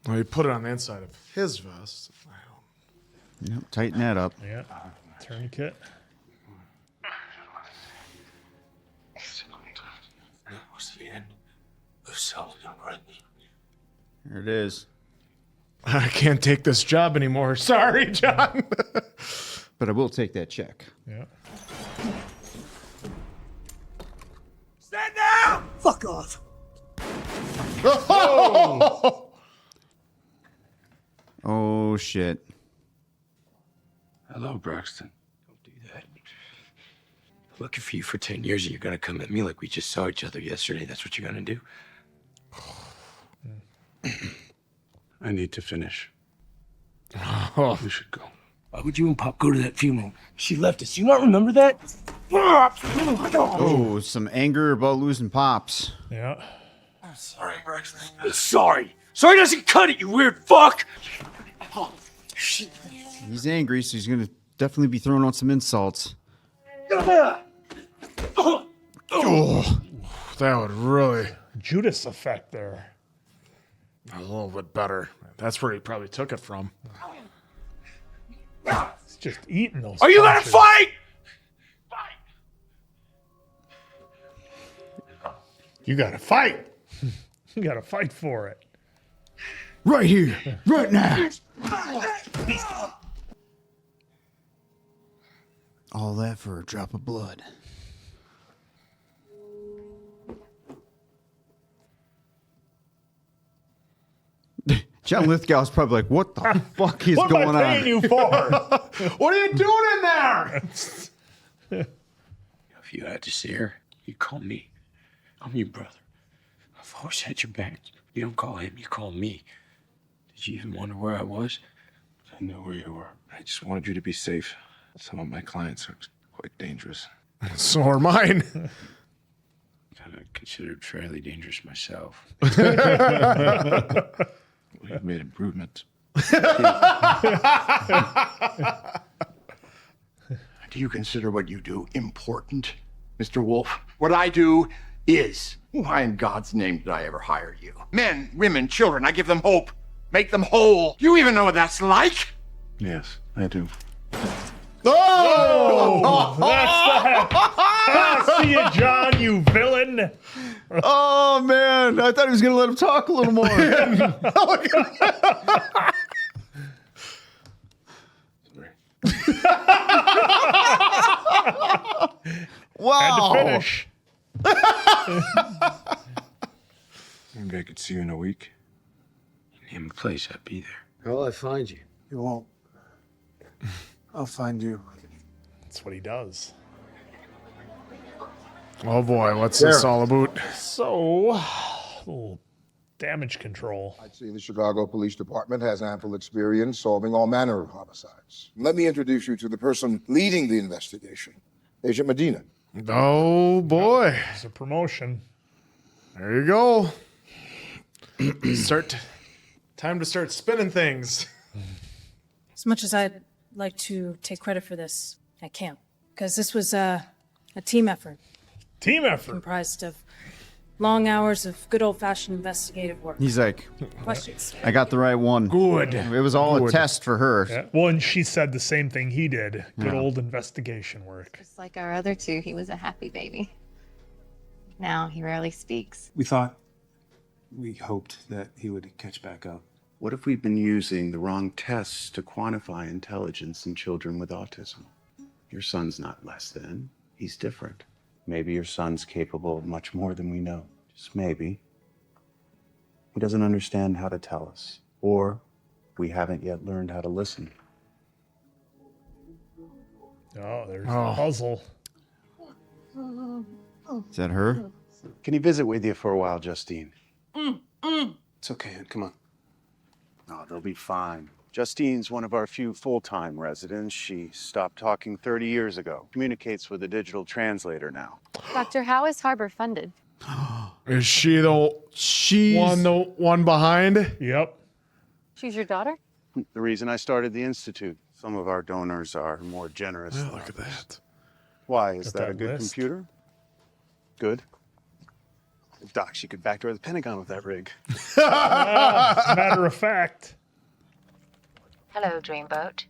Well, he put it on the inside of his vest. Yep, tighten that up. Yeah. Tourniquet. What's the end? Of selling, right? There it is. I can't take this job anymore. Sorry, John. But I will take that check. Yeah. Stand down! Fuck off. Oh! Oh, shit. Hello, Braxton. Don't do that. Looking for you for 10 years and you're gonna come at me like we just saw each other yesterday. That's what you're gonna do? I need to finish. We should go. Why would you and Pop go to that funeral? She left us. You not remember that? Oh, some anger about losing Pops. Yeah. I'm sorry, Braxton. Sorry. Sorry doesn't cut it, you weird fuck! He's angry, so he's gonna definitely be throwing out some insults. Oh, that would really Judas effect there. a little bit better. That's where he probably took it from. He's just eating those. Are you gonna punches. fight? You gotta fight. You gotta fight for it. Right here, right now. All that for a drop of blood. John Lithgow is probably like, what the fuck is What going am I paying on? you for? What are you doing in there? If you had to see her, you'd call me. I'm your brother. I've always had your back. You don't call him, you call me. Did you even wonder where I was? I know where you were. I just wanted you to be safe. Some of my clients are quite dangerous. So are mine. Kind of considered fairly dangerous myself. We've made improvements. Do you consider what you do important, Mr. Wolff? What I do is. Why in God's name did I ever hire you? Men, women, children, I give them hope. Make them whole. Do you even know what that's like? Yes, I do. Oh! That's that. See you, John, you villain. Oh, man. I thought he was going to let him talk a little more. Wow. Had to finish. Maybe I could see you in a week. Name a place, I'd be there. How will I find you? You won't. I'll find you. That's what he does. Oh boy, what's this all about? So, little damage control. I'd say the Chicago Police Department has ample experience solving all manner of homicides. Let me introduce you to the person leading the investigation, Agent Medina. Oh boy. It's a promotion. There you go. Time to start spinning things. As much as I'd like to take credit for this, I can't. Because this was a team effort. Team effort? Comprised of long hours of good old-fashioned investigative work. He's like, Questions. I got the right one. Good. It was all a test for her. Yeah. Well, and she said the same thing he did. Good Yeah. old investigation work. Just like our other two, he was a happy baby. Now he rarely speaks. We hoped that he would catch back up. What if we've been using the wrong tests to quantify intelligence in children with autism? Your son's not less than. He's different. Maybe your son's capable of much more than we know. Just maybe. He doesn't understand how to tell us, or we haven't yet learned how to listen. Oh, there's a puzzle. Is that her? Can he visit with you for a while, Justine? It's okay, come on. Oh, they'll be fine. Justine's one of our few full-time residents. She stopped talking 30 years ago. Communicates with a digital translator now. Doctor, how is Harbor funded? Is she the one behind? Yep. She's your daughter? The reason I started the Institute. Some of our donors are more generous. Oh, than look at others. that. Why? Is Got that a that good list. computer? Good. Doc, she could backdoor the Pentagon with that rig. Matter of fact. Hello, Dreamboat.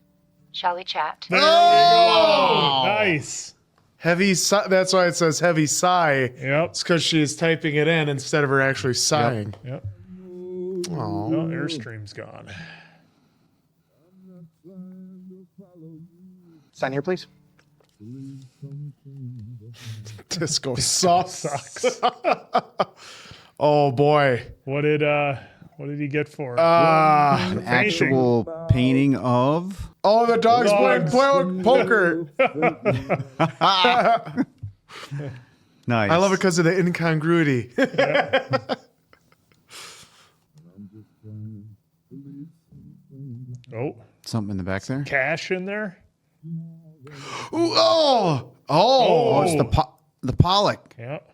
Shall we chat? There you go. Nice. Heavy sigh. That's why it says heavy sigh. Yep. It's because she's typing it in instead of her actually sighing. Yep. Oh, Oh, Airstream's gone. Sign here, please. Disco sucks. Oh boy. What did he get for it? An Painting. actual painting of. Oh, the dog's playing poker. Nice. I love it because of the incongruity. Oh. Something in the back there. Cash in there? Ooh, oh, it's the Pollock. Yep.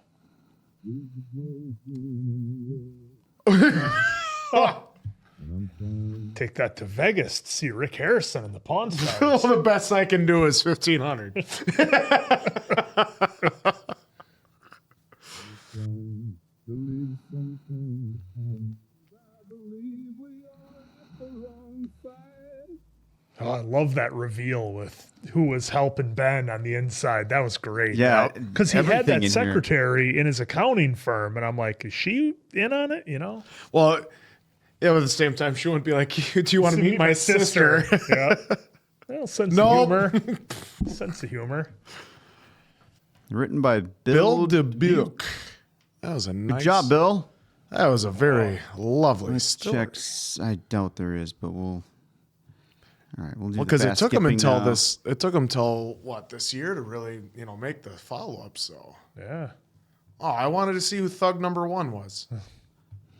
Take that to Vegas to see Rick Harrison in the Pawn Stars. The best I can do is 1,500. Oh, I love that reveal with who was helping Ben on the inside. That was great. Yeah, because he had everything that in here. secretary in his accounting firm, and I'm like, is she in on it? You know? Well, yeah, but at the same time, she wouldn't be like, do you want to meet my sister? Yeah. Well, sense Nope. of humor. Sense of humor. Written by Bill Dubuque. That was a nice. Good job, Bill. That was a very lovely Let's story. check. I doubt there is, but we'll. All right, we'll do. Well, because it took him until now. this. It took him till what this year to really, make the follow up. So yeah. Oh, I wanted to see who Thug number 1 was.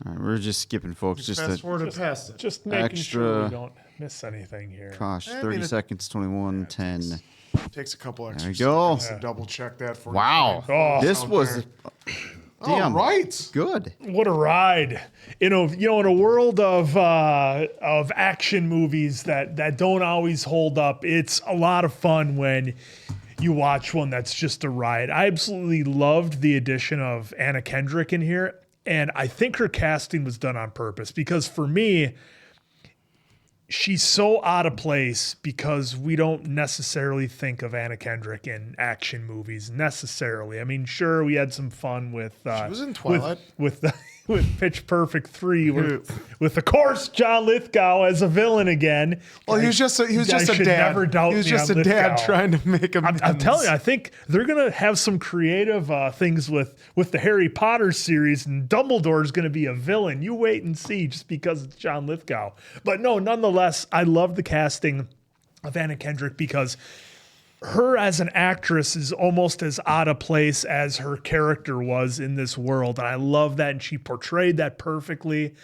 All All right, we're just skipping, folks. Just fast forward and past it. Just making sure we extra. don't miss anything here. Gosh, I mean, 30 it- seconds, 21, 10. Takes a couple There extra we go. seconds to double check that for Wow. Oh. This out was. there. Damn. All right. Good. What a ride! In a world of action movies that don't always hold up, it's a lot of fun when you watch one that's just a ride. I absolutely loved the addition of Anna Kendrick in here, and I think her casting was done on purpose because for me, she's so out of place because we don't necessarily think of Anna Kendrick in action movies necessarily. I mean, sure, we had some fun with She was in Twilight. with Pitch Perfect 3 with of course John Lithgow as a villain again. Well, he was just a should dad. never doubt He was me just on a dad Lithgow. trying to make him. I'm telling you, I think they're gonna have some creative things with the Harry Potter series, and Dumbledore's gonna be a villain. You wait and see, just because it's John Lithgow. But no, nonetheless, I love the casting of Anna Kendrick because her as an actress is almost as out of place as her character was in this world. And I love that. And she portrayed that perfectly.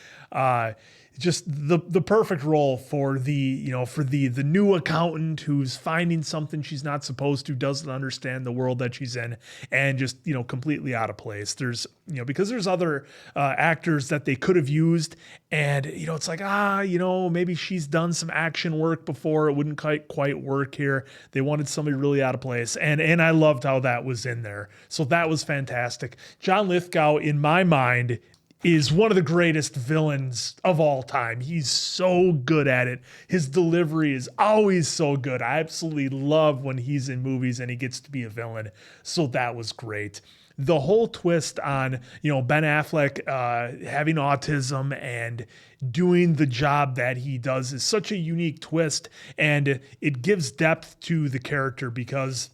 Just the perfect role for the new accountant who's finding something she's not supposed to, doesn't understand the world that she's in, and just, completely out of place. There's, because there's other actors that they could have used, and, it's like, maybe she's done some action work before. It wouldn't quite work here. They wanted somebody really out of place. And I loved how that was in there. So that was fantastic. John Lithgow, in my mind, is one of the greatest villains of all time. He's so good at it. His delivery is always so good. I absolutely love when he's in movies and he gets to be a villain. So that was great. The whole twist on, Ben Affleck having autism and doing the job that he does is such a unique twist, and it gives depth to the character because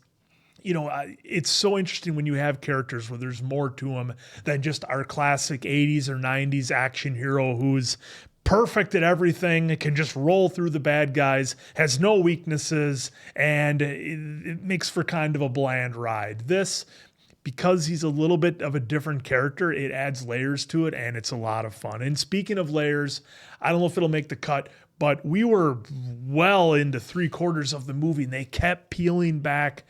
it's so interesting when you have characters where there's more to them than just our classic 80s or 90s action hero who's perfect at everything, can just roll through the bad guys, has no weaknesses, and it makes for kind of a bland ride. This, because he's a little bit of a different character, it adds layers to it, and it's a lot of fun. And speaking of layers, I don't know if it'll make the cut, but we were well into 3/4 of the movie, and they kept peeling back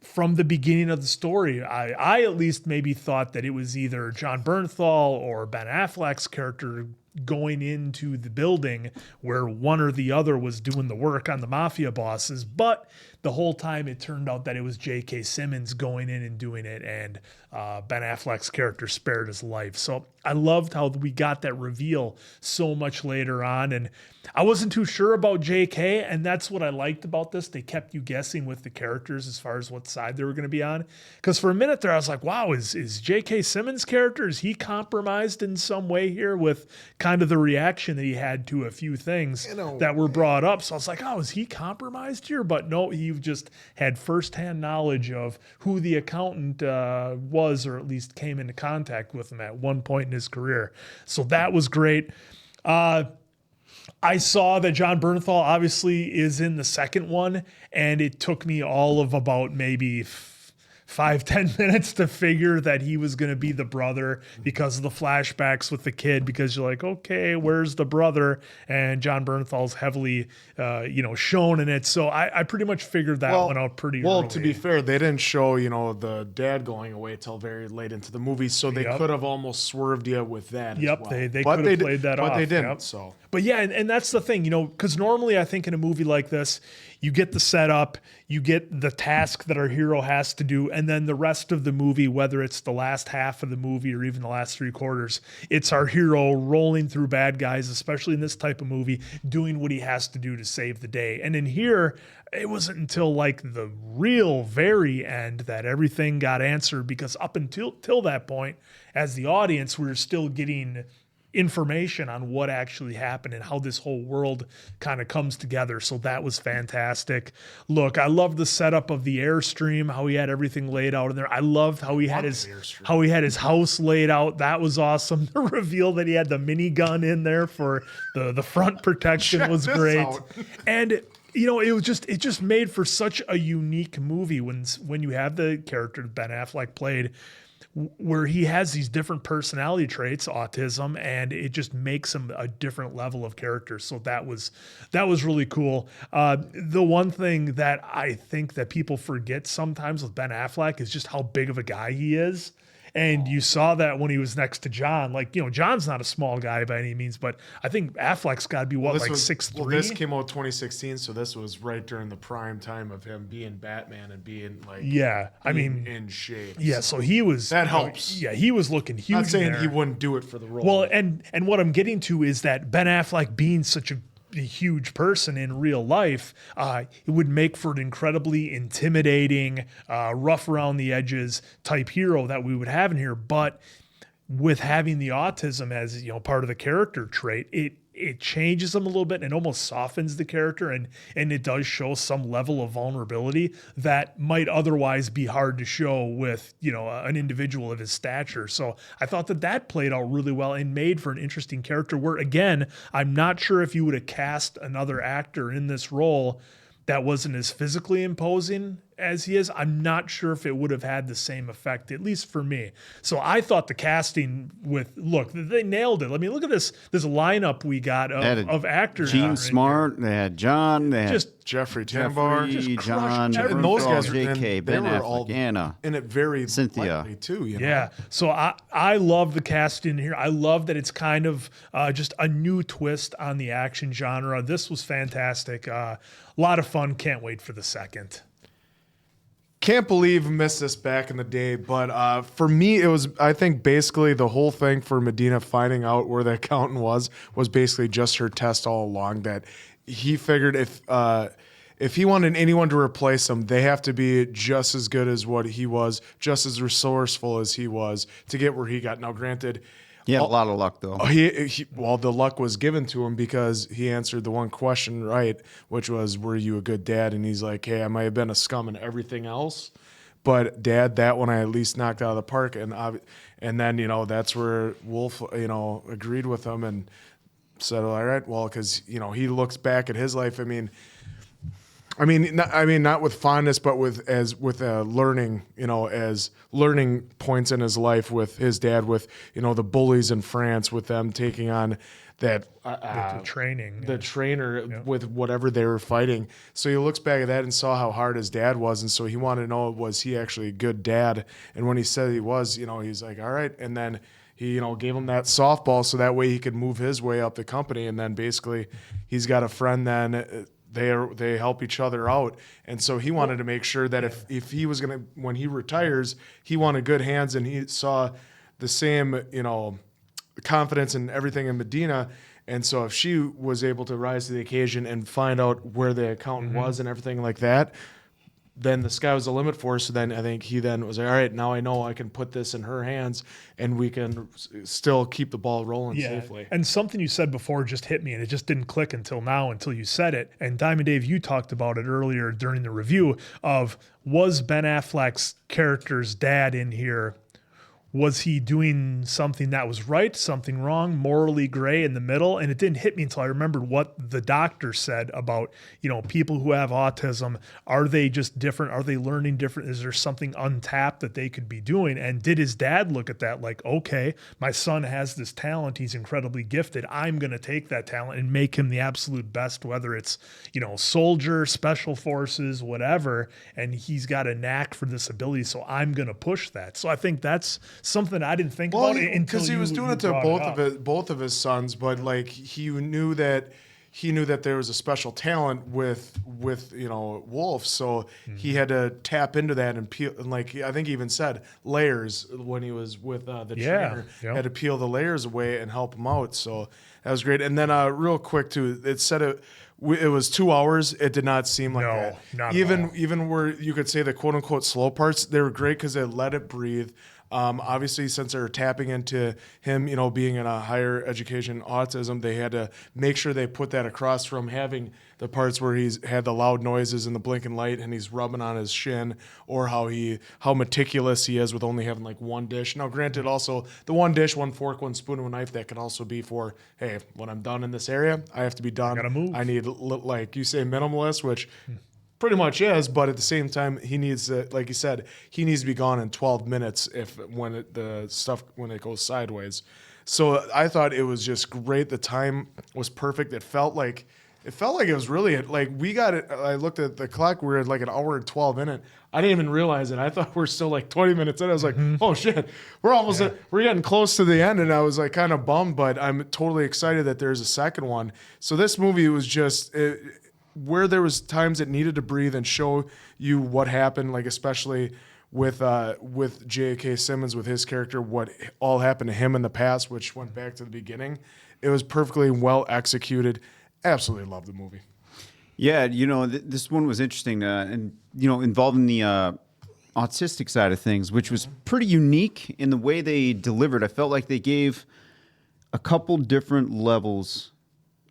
from the beginning of the story. I at least maybe thought that it was either Jon Bernthal or Ben Affleck's character going into the building where one or the other was doing the work on the mafia bosses. But the whole time it turned out that it was J.K. Simmons going in and doing it, and Ben Affleck's character spared his life. So I loved how we got that reveal so much later on. And I wasn't too sure about J.K., and that's what I liked about this. They kept you guessing with the characters as far as what side they were going to be on. Because for a minute there, I was like, wow, is J.K. Simmons' character, is he compromised in some way here with kind of the reaction that he had to a few things that were brought up? So I was like, oh, is he compromised here? But no, he just had firsthand knowledge of who the accountant was, or at least came into contact with him at one point in his career. So that was great. I saw that Jon Bernthal obviously is in the second one, and it took me all of about maybe 5-10 minutes to figure that he was going to be the brother because of the flashbacks with the kid, because you're like, okay, where's the brother? And Jon Bernthal's heavily, shown in it. So I pretty much figured that one out pretty early. Well, to be fair, they didn't show, the dad going away till very late into the movie, so they could have almost swerved you with that as well. They could have played that off. But they didn't, Yep. so. But yeah, and that's the thing, because normally I think in a movie like this, you get the setup, you get the task that our hero has to do, and then the rest of the movie, whether it's the last half of the movie or even the last 3/4, it's our hero rolling through bad guys, especially in this type of movie, doing what he has to do to save the day. And in here, it wasn't until like the real very end that everything got answered, because up until that point, as the audience, we were still getting information on what actually happened and how this whole world kind of comes together. So that was fantastic. Look, I love the setup of the Airstream, how he had everything laid out in there. I loved how he had his house laid out. That was awesome. The reveal that he had the minigun in there for the front protection was great. And it just made for such a unique movie when you have the character Ben Affleck played. where he has these different personality traits, autism, and it just makes him a different level of character. So that was really cool. The one thing that I think that people forget sometimes with Ben Affleck is just how big of a guy he is. And you saw that when he was next to John. Like, John's not a small guy by any means, but I think Affleck's got to be, 6'3"? Well, this came out 2016, so this was right during the prime time of him being Batman and being in shape. Yeah, so he was... That helps. Yeah, he was looking huge. Not saying there. he wouldn't do it for the role. Well, and what I'm getting to is that Ben Affleck being such a huge person in real life, it would make for an incredibly intimidating, rough around the edges type hero that we would have in here. But with having the autism as part of the character trait, it changes him a little bit and almost softens the character, and it does show some level of vulnerability that might otherwise be hard to show with an individual of his stature. So I thought that played out really well and made for an interesting character where, again, I'm not sure if you would have cast another actor in this role that wasn't as physically imposing as he is. I'm not sure if it would have had the same effect, at least for me. So I thought the casting they nailed it. I mean, look at this lineup we got of actors. Gene Smart, they had John, they had just Jeffrey Tambor, Jon and Bernthal, those guys JK, Ben were Affleck, all Anna, in it very Cynthia lightly too. Yeah. So I love the casting here. I love that it's kind of just a new twist on the action genre. This was fantastic. A lot of fun. Can't wait for the second. Can't believe missed this back in the day, but for me, it was, I think, basically the whole thing for Medina finding out where the accountant was basically just her test all along, that he figured if he wanted anyone to replace him, they have to be just as good as what he was, just as resourceful as he was to get where he got. Now, granted, he had a lot of luck, though. The luck was given to him because he answered the one question right, which was, were you a good dad? And he's like, hey, I might have been a scum in everything else, but Dad, that one I at least knocked out of the park. And then, that's where Wolff, agreed with him and said, all right, well, because, he looks back at his life. Not with fondness, but with learning, as learning points in his life with his dad, with the bullies in France, with them taking on that the trainer with whatever they were fighting. So he looks back at that and saw how hard his dad was, and so he wanted to know, was he actually a good dad? And when he said he was, he's like, all right, and then he gave him that softball so that way he could move his way up the company, and then basically he's got a friend then. They help each other out, and so he wanted to make sure that if he was gonna, when he retires, he wanted good hands, and he saw the same confidence and everything in Medina, and so if she was able to rise to the occasion and find out where the accountant was and everything like that, then the sky was the limit for us. So then I think he then was like, all right, now I know I can put this in her hands and we can still keep the ball rolling safely. And something you said before just hit me, and it just didn't click until now, until you said it. And Diamond Dave, you talked about it earlier during the review of, was Ben Affleck's character's dad in here, was he doing something that was right, something wrong, morally gray in the middle? And it didn't hit me until I remembered what the doctor said about, people who have autism. Are they just different? Are they learning different? Is there something untapped that they could be doing? And did his dad look at that like, okay, my son has this talent. He's incredibly gifted. I'm going to take that talent and make him the absolute best, whether it's, soldier, special forces, whatever. And he's got a knack for this ability. So I'm going to push that. So I think that's something I didn't think about it until because he was doing it to both of his sons, but like he knew that there was a special talent with Wolff, so he had to tap into that and peel, and like I think he even said layers when he was with the trainer, had to peel the layers away and help him out. So that was great. And then real quick too, it said it was 2 hours. It did not seem like that. Not at all. Even where you could say the quote unquote slow parts, they were great because they let it breathe. Obviously, since they're tapping into him, being in a higher education autism, they had to make sure they put that across from having the parts where he's had the loud noises and the blinking light and he's rubbing on his shin, or how meticulous he is with only having like one dish. Now, granted, also the one dish, one fork, one spoon, and one knife, that could also be for, hey, when I'm done in this area, I have to be done. I gotta move. I need, like you say, minimalist, which Pretty much is, but at the same time, he needs to, like you said, he needs to be gone in 12 minutes when it goes sideways. So I thought it was just great. The time was perfect. It felt like it was really like we got it. I looked at the clock. We were at like an hour and 12 in it. I didn't even realize it. I thought we were still like 20 minutes in. I was like, oh shit, we're getting close to the end. And I was like kind of bummed, but I'm totally excited that there's a second one. So this movie was just where there was times it needed to breathe and show you what happened, like especially with J.K. Simmons, with his character, what all happened to him in the past, which went back to the beginning. It was perfectly well executed. Absolutely love the movie. Yeah, this one was interesting, and involving the autistic side of things, which was pretty unique in the way they delivered. I felt like they gave a couple different levels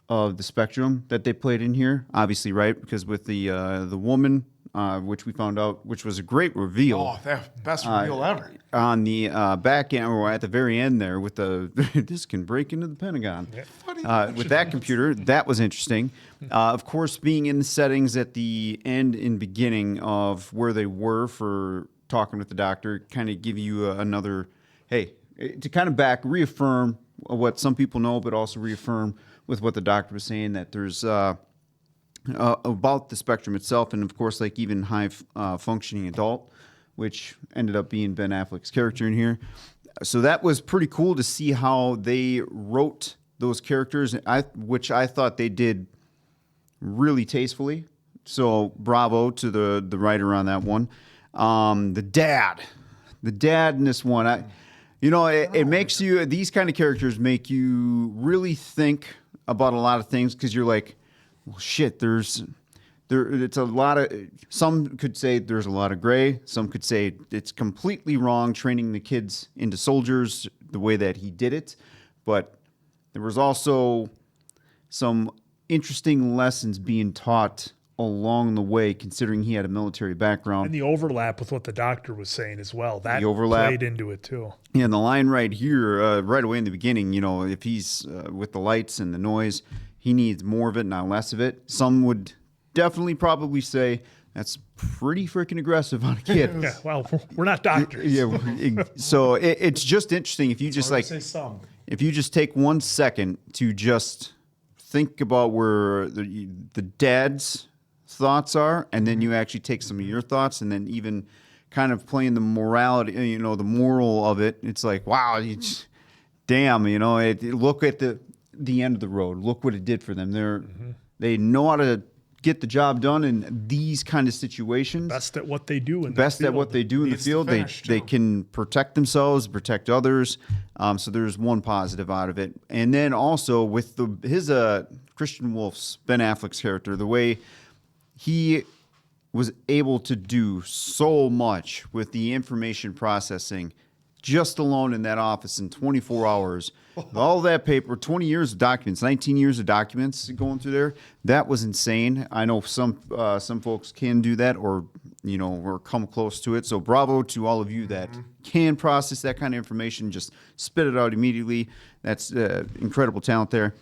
of the spectrum that they played in here. Obviously, right? Because with the woman, which we found out, which was a great reveal. Oh, that best reveal ever. On the back end, or at the very end there, with this can break into the Pentagon. With that computer, that was interesting. Of course, being in the settings at the end and beginning of where they were for talking with the doctor, kind of give you another, hey, to kind of reaffirm what some people know, but also reaffirm with what the doctor was saying, that there's about the spectrum itself, and of course, like even high functioning adult, which ended up being Ben Affleck's character in here. So that was pretty cool to see how they wrote those characters, which I thought they did really tastefully. So bravo to the writer on that one. The dad in this one, it makes you, these kind of characters make you really think about a lot of things, because you're like, well, shit, it's a lot of, some could say there's a lot of gray. Some could say it's completely wrong training the kids into soldiers the way that he did it. But there was also some interesting lessons being taught along the way, considering he had a military background. And the overlap with what the doctor was saying as well. That played into it too. Yeah, and the line right here, right away in the beginning, if he's with the lights and the noise, he needs more of it, not less of it. Some would definitely probably say that's pretty freaking aggressive on a kid. Yeah, well, we're not doctors. Yeah, so it's just interesting if you just if you just take 1 second to just think about where the dad's thoughts are, and then you actually take some of your thoughts, and then even kind of playing the morality, the moral of it. It's like, wow, damn, look at the end of the road. Look what it did for them. They know how to get the job done in these kind of situations. Best at what they do in the field. They can protect themselves, protect others. So there's one positive out of it. And then also with his Christian Wolff's, Ben Affleck's character, the way he was able to do so much with the information processing just alone in that office in 24 hours. All that paper, 20 years of documents, 19 years of documents going through there. That was insane. I know some folks can do that, or come close to it. So bravo to all of you that can process that kind of information, just spit it out immediately. That's incredible talent there.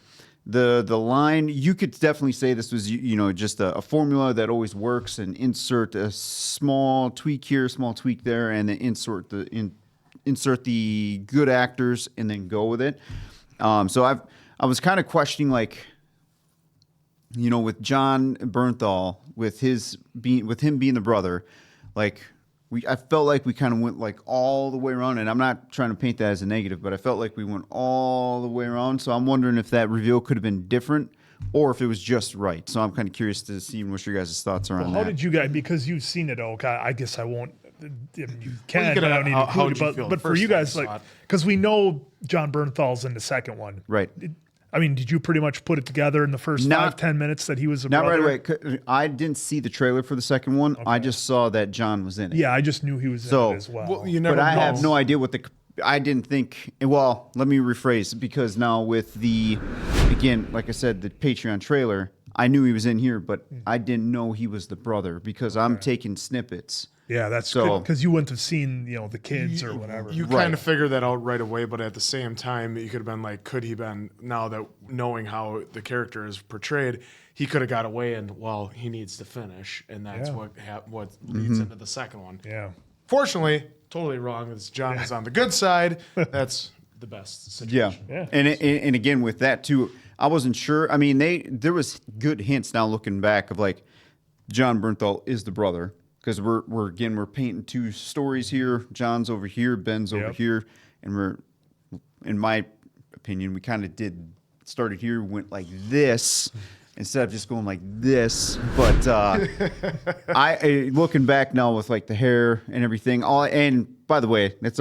The line, you could definitely say this was just a formula that always works, and insert a small tweak here, small tweak there, and then insert the good actors and then go with it. So I was kind of questioning, with Jon Bernthal, with him being the brother, I felt like we kind of went all the way around, and I'm not trying to paint that as a negative, but I felt like we went all the way around. So I'm wondering if that reveal could have been different, or if it was just right. So I'm kind of curious to see what your guys' thoughts are on that. How did you guys, because you've seen it, Oak, I guess I won't. You can, but I don't need to include it. But for you guys, because we know Jon Bernthal's in the second one, right? Did you pretty much put it together in the first 5-10 minutes that he was a brother? Not right away. I didn't see the trailer for the second one. Okay. I just saw that John was in it. Yeah, I just knew he was in it as well. I have no idea I didn't think. Well, let me rephrase, because now with again, like I said, the Patreon trailer, I knew he was in here, but I didn't know he was the brother, because I'm taking snippets Yeah, that's So- because you wouldn't have seen, the kids or whatever. You kind of figure that out right away, but at the same time, you could have been like, could he been, now that knowing how the character is portrayed, he could have got away and, well, he needs to finish. And that's Yeah. what leads into the second one. Yeah. Fortunately, totally wrong. It's John is on the good side. That's the best Yeah. situation. And again, with that too, I wasn't sure. I mean, there was good hints now looking back of like Jon Bernthal is the brother. Because we're painting two stories here. John's over here, Ben's over here, and we're, in my opinion, we kind of started here, went like this instead of just going like this. But I looking back now with like the hair and everything. And by the way, that's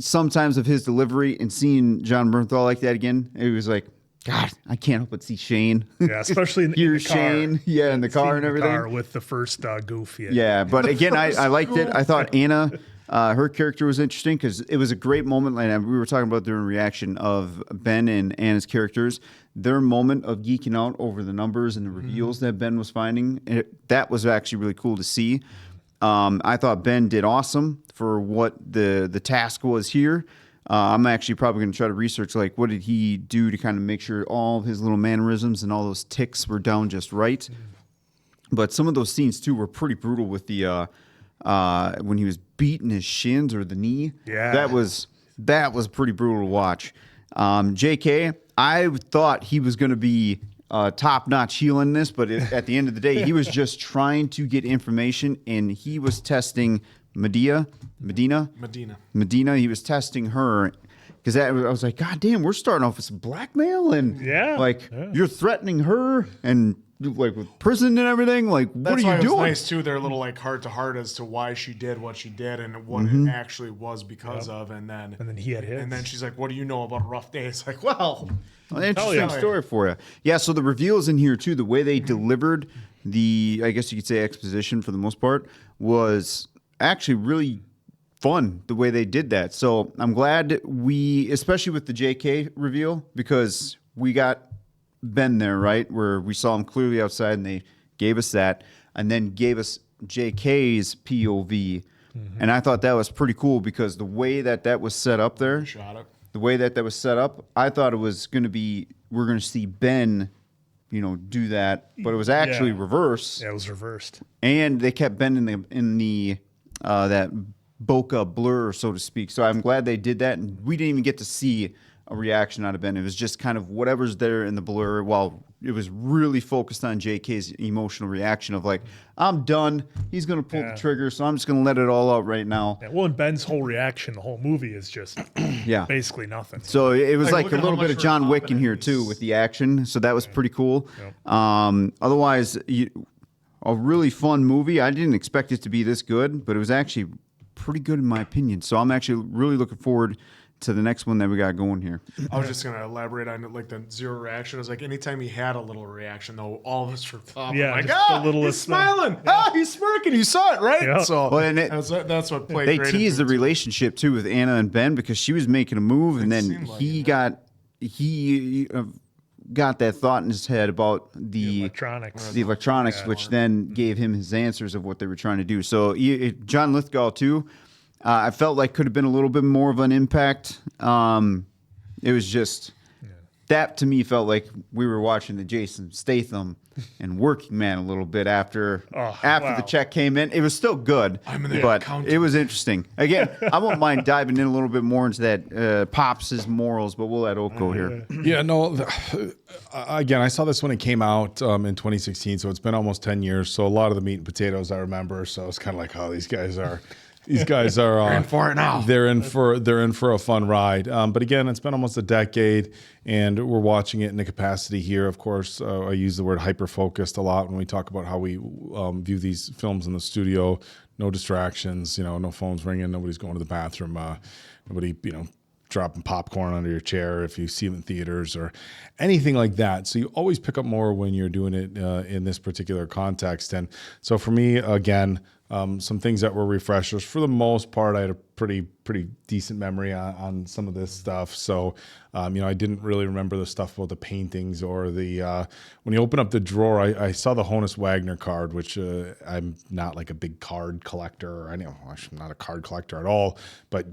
sometimes of his delivery and seeing Jon Bernthal like that again, it was like, God, I can't help but see Shane. Yeah, especially in the car. Shane, in the car and everything. Car with the first goof. Yeah, but again, I liked it. I thought Anna, her character was interesting because it was a great moment. Like we were talking about during reaction of Ben and Anna's characters, their moment of geeking out over the numbers and the reveals that Ben was finding. That was actually really cool to see. I thought Ben did awesome for what the task was here. I'm actually probably going to try to research, like, what did he do to kind of make sure all of his little mannerisms and all those ticks were down just right. But some of those scenes, too, were pretty brutal with the when he was beating his shins or the knee. Yeah. That was pretty brutal to watch. JK, I thought he was going to be top-notch heel in this, but at the end of the day, he was just trying to get information, and he was testing Medina. He was testing her because I was like, God damn, we're starting off with some blackmail and you're threatening her and like with prison and everything. Like, what That's are why you it was doing? nice too. Their little like heart to heart as to why she did what she did and what it actually was because of. And then he had hits. And then she's like, "What do you know about a rough day?" It's like, well, Interesting story for you. Yeah, so the reveals in here too, the way they delivered the, I guess you could say, exposition for the most part was actually really fun the way they did that. So I'm glad we, especially with the JK reveal, because we got Ben there, right, where we saw him clearly outside and they gave us that and then gave us JK's POV. And I thought that was pretty cool because the way that was set up there, the way that was set up, I thought it was going to be, we're going to see Ben, do that, but it was actually reverse. Yeah, it was reversed. And they kept Ben in the that bokeh blur, so to speak. So I'm glad they did that, and we didn't even get to see a reaction out of Ben. It was just kind of whatever's there in the blur, while it was really focused on JK's emotional reaction of like, I'm done. He's going to pull the trigger, so I'm just going to let it all out right now. Yeah, well, and Ben's whole reaction, the whole movie is just basically nothing. So it was like a look at little how bit much of John Wick in here too with the action. So that was pretty cool. Otherwise, a really fun movie. I didn't expect it to be this good, but it was actually pretty good in my opinion. So I'm actually really looking forward to the next one that we got going here. I was just gonna elaborate on it, like the zero reaction. I was like, anytime he had a little reaction, though, all of us were like, just the littlest he's smiling, he's smirking. You saw it, right? Yeah. So Well, and that's what played. They great teased the into it, too. relationship too with Anna and Ben because she was making a move, and then he got that thought in his head about the electronics, which then gave him his answers of what they were trying to do. So John Lithgow too, I felt like could have been a little bit more of an impact. It was just that to me felt like we were watching the Jason Statham and Working Man a little bit after the check came in. It was still good, but it was interesting. Again, I won't mind diving in a little bit more into that Pops' morals, but we'll let Oak go here. Yeah, no. Again, I saw this when it came out in 2016, so it's been almost 10 years. So a lot of the meat and potatoes I remember. So it's kind of like, oh, these guys are They're in for it now. They're in for a fun ride. But again, it's been almost a decade, and we're watching it in the capacity here. Of course, I use the word hyper-focused a lot when we talk about how we view these films in the studio. No distractions, no phones ringing, nobody's going to the bathroom, nobody, dropping popcorn under your chair if you see them in theaters or anything like that. So you always pick up more when you're doing it in this particular context. And so for me, again, some things that were refreshers. For the most part, I had a pretty decent memory on some of this stuff. So, I didn't really remember the stuff about the paintings or the when you open up the drawer, I saw the Honus Wagner card, which I'm not like a big card collector. I'm not a card collector at all. But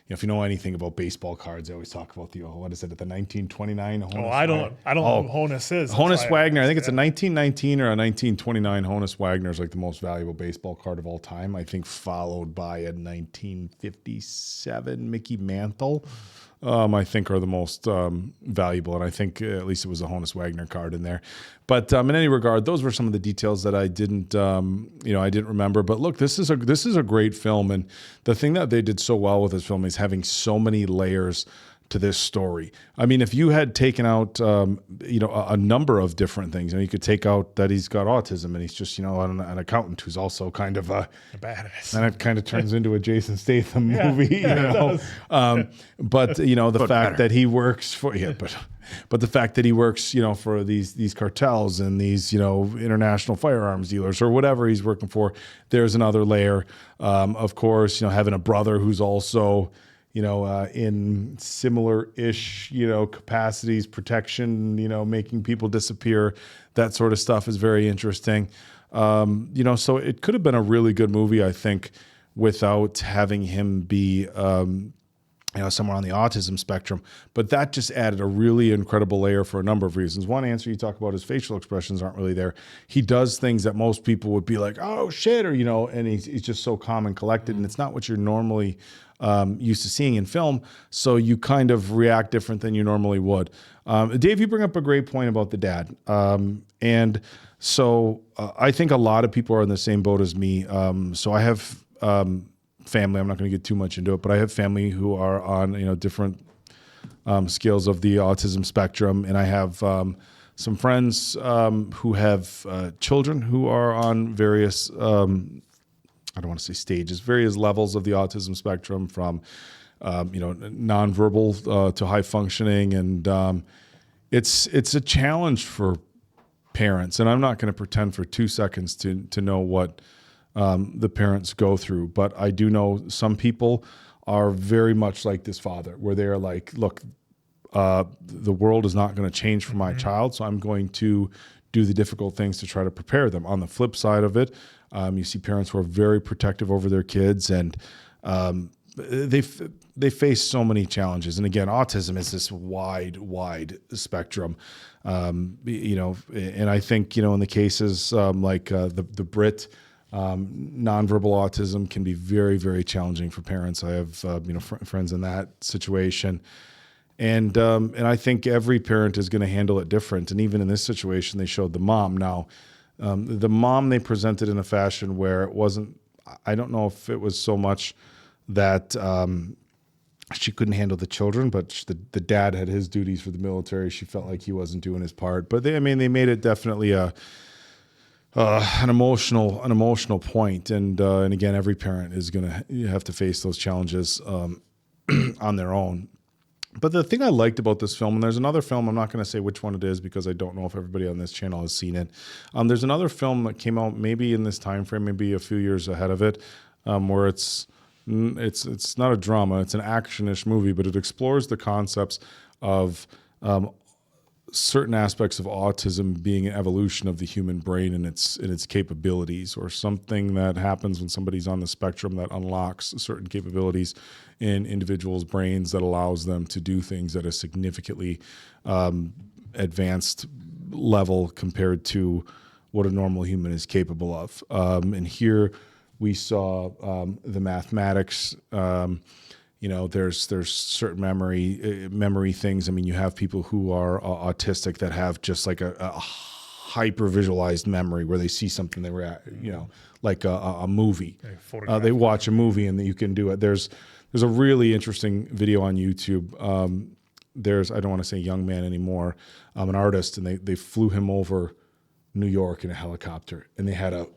if you know anything about baseball cards, they always talk about the 1929 Honus. I don't know who Honus is. Honus Wagner. I think it's a 1919 or a 1929 Honus Wagner is like the most valuable baseball card of all time. I think followed by a 1957 Mickey Mantle. I think are the most valuable, and I think at least it was a Honus Wagner card in there. But in any regard, those were some of the details that I didn't remember. But look, this is a great film, and the thing that they did so well with this film is having so many layers to this story. I mean, if you had taken out, a number of different things, you could take out that he's got autism and he's just, an accountant who's also kind of a badass. And it kind of turns into a Jason Statham movie, It does. But the fact that he works for, but the fact that he works, for these cartels and these, international firearms dealers or whatever he's working for, there's another layer. Of course, having a brother who's also, in similar-ish, capacities, protection, making people disappear, that sort of stuff is very interesting. So it could have been a really good movie, I think, without having him be, somewhere on the autism spectrum. But that just added a really incredible layer for a number of reasons. One answer you talk about his facial expressions aren't really there. He does things that most people would be like, oh, shit, or, and he's just so calm and collected, and it's not what you're normally used to seeing in film, so you kind of react different than you normally would. Dave, you bring up a great point about the dad. And so I think a lot of people are in the same boat as me. So I have family, I'm not going to get too much into it, but I have family who are on different scales of the autism spectrum, and I have some friends who have children who are on various I don't want to say stages, various levels of the autism spectrum, from nonverbal to high functioning, and it's a challenge for parents. And I'm not going to pretend for 2 seconds to know what the parents go through, but I do know some people are very much like this father, where they're like, look, the world is not going to change for my child, so I'm going to do the difficult things to try to prepare them. On the flip side of it, you see parents who are very protective over their kids, and they face so many challenges. And again, autism is this wide spectrum, and I think, in the cases like the Brit, nonverbal autism can be very, very challenging for parents. I have friends in that situation. And I think every parent is going to handle it different. And even in this situation, they showed the mom. Now, the mom they presented in a fashion where it wasn't, I don't know if it was so much that she couldn't handle the children, but the dad had his duties for the military. She felt like he wasn't doing his part. But they made it definitely an emotional point. And again, every parent is going to have to face those challenges on their own. But the thing I liked about this film, and there's another film, I'm not going to say which one it is because I don't know if everybody on this channel has seen it. There's another film that came out maybe in this time frame, maybe a few years ahead of it, where it's not a drama, it's an action-ish movie, but it explores the concepts of certain aspects of autism being an evolution of the human brain and its capabilities, or something that happens when somebody's on the spectrum that unlocks certain capabilities in individuals' brains that allows them to do things at a significantly advanced level compared to what a normal human is capable of. And here we saw the mathematics. There's certain memory things. I mean, you have people who are autistic that have just like a hyper visualized memory where they see something, they react, like a movie. They watch a movie and you can do it. There's a really interesting video on YouTube. I don't want to say young man anymore, an artist, and they flew him over New York in a helicopter, and they had a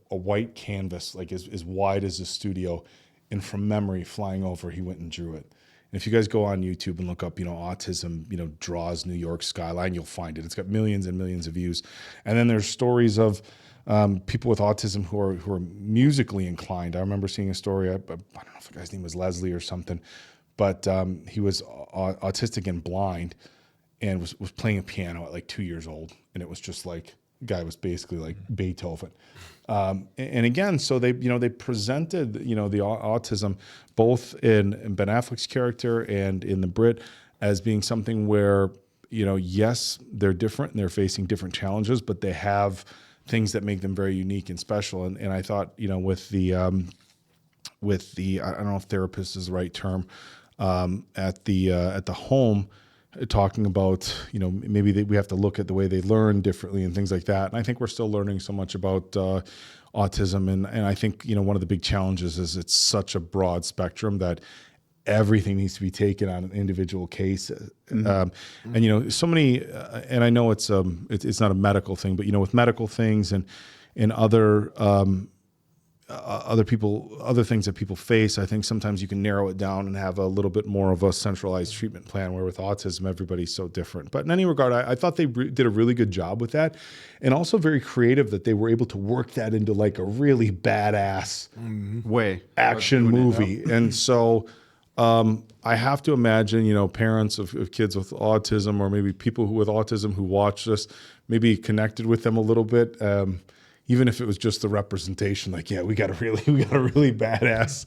white canvas like as wide as the studio. And from memory, flying over, he went and drew it. And if you guys go on YouTube and look up, autism, draws New York skyline, you'll find it. It's got millions and millions of views. And then there's stories of people with autism who are musically inclined. I remember seeing a story. I don't know if the guy's name was Leslie or something, but he was autistic and blind, and was playing a piano at like 2 years old, and it was just like guy was basically like Beethoven. And again, so they presented the autism both in Ben Affleck's character and in the Brit as being something where yes, they're different and they're facing different challenges, but they have things that make them very unique and special. And I thought, with the I don't know if therapist is the right term, at the home, talking about, maybe we have to look at the way they learn differently and things like that. And I think we're still learning so much about autism. And I think, one of the big challenges is it's such a broad spectrum that everything needs to be taken on an individual case. And, so many, and I know it's not a medical thing, but, with medical things and other things that people face, I think sometimes you can narrow it down and have a little bit more of a centralized treatment plan, where with autism, everybody's so different. But in any regard, I thought they did a really good job with that, and also very creative that they were able to work that into like a really badass way action movie. And so I have to imagine, parents of kids with autism, or maybe people with autism who watch this, maybe connected with them a little bit. Even if it was just the representation, like, yeah, we got a really badass,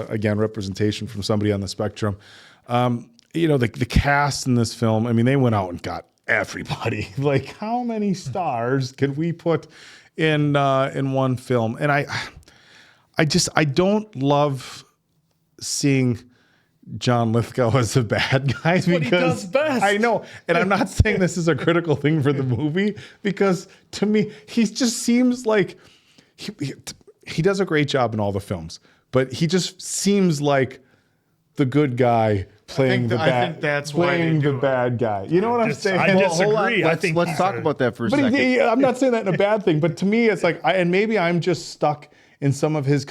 again, representation from somebody on the spectrum. The cast in this film, I mean, they went out and got everybody. Like, how many stars can we put in one film? And I don't love seeing John Lithgow as the bad guy, because what he does best. I know, and I'm not saying this is a critical thing for the movie, because to me, he just seems like he does a great job in all the films, but he just seems like the good guy playing the bad guy. You know what I'm saying? I disagree. Let's talk about that for a second. I'm not saying that in a bad thing, but to me, it's like, and maybe I'm just stuck in some of his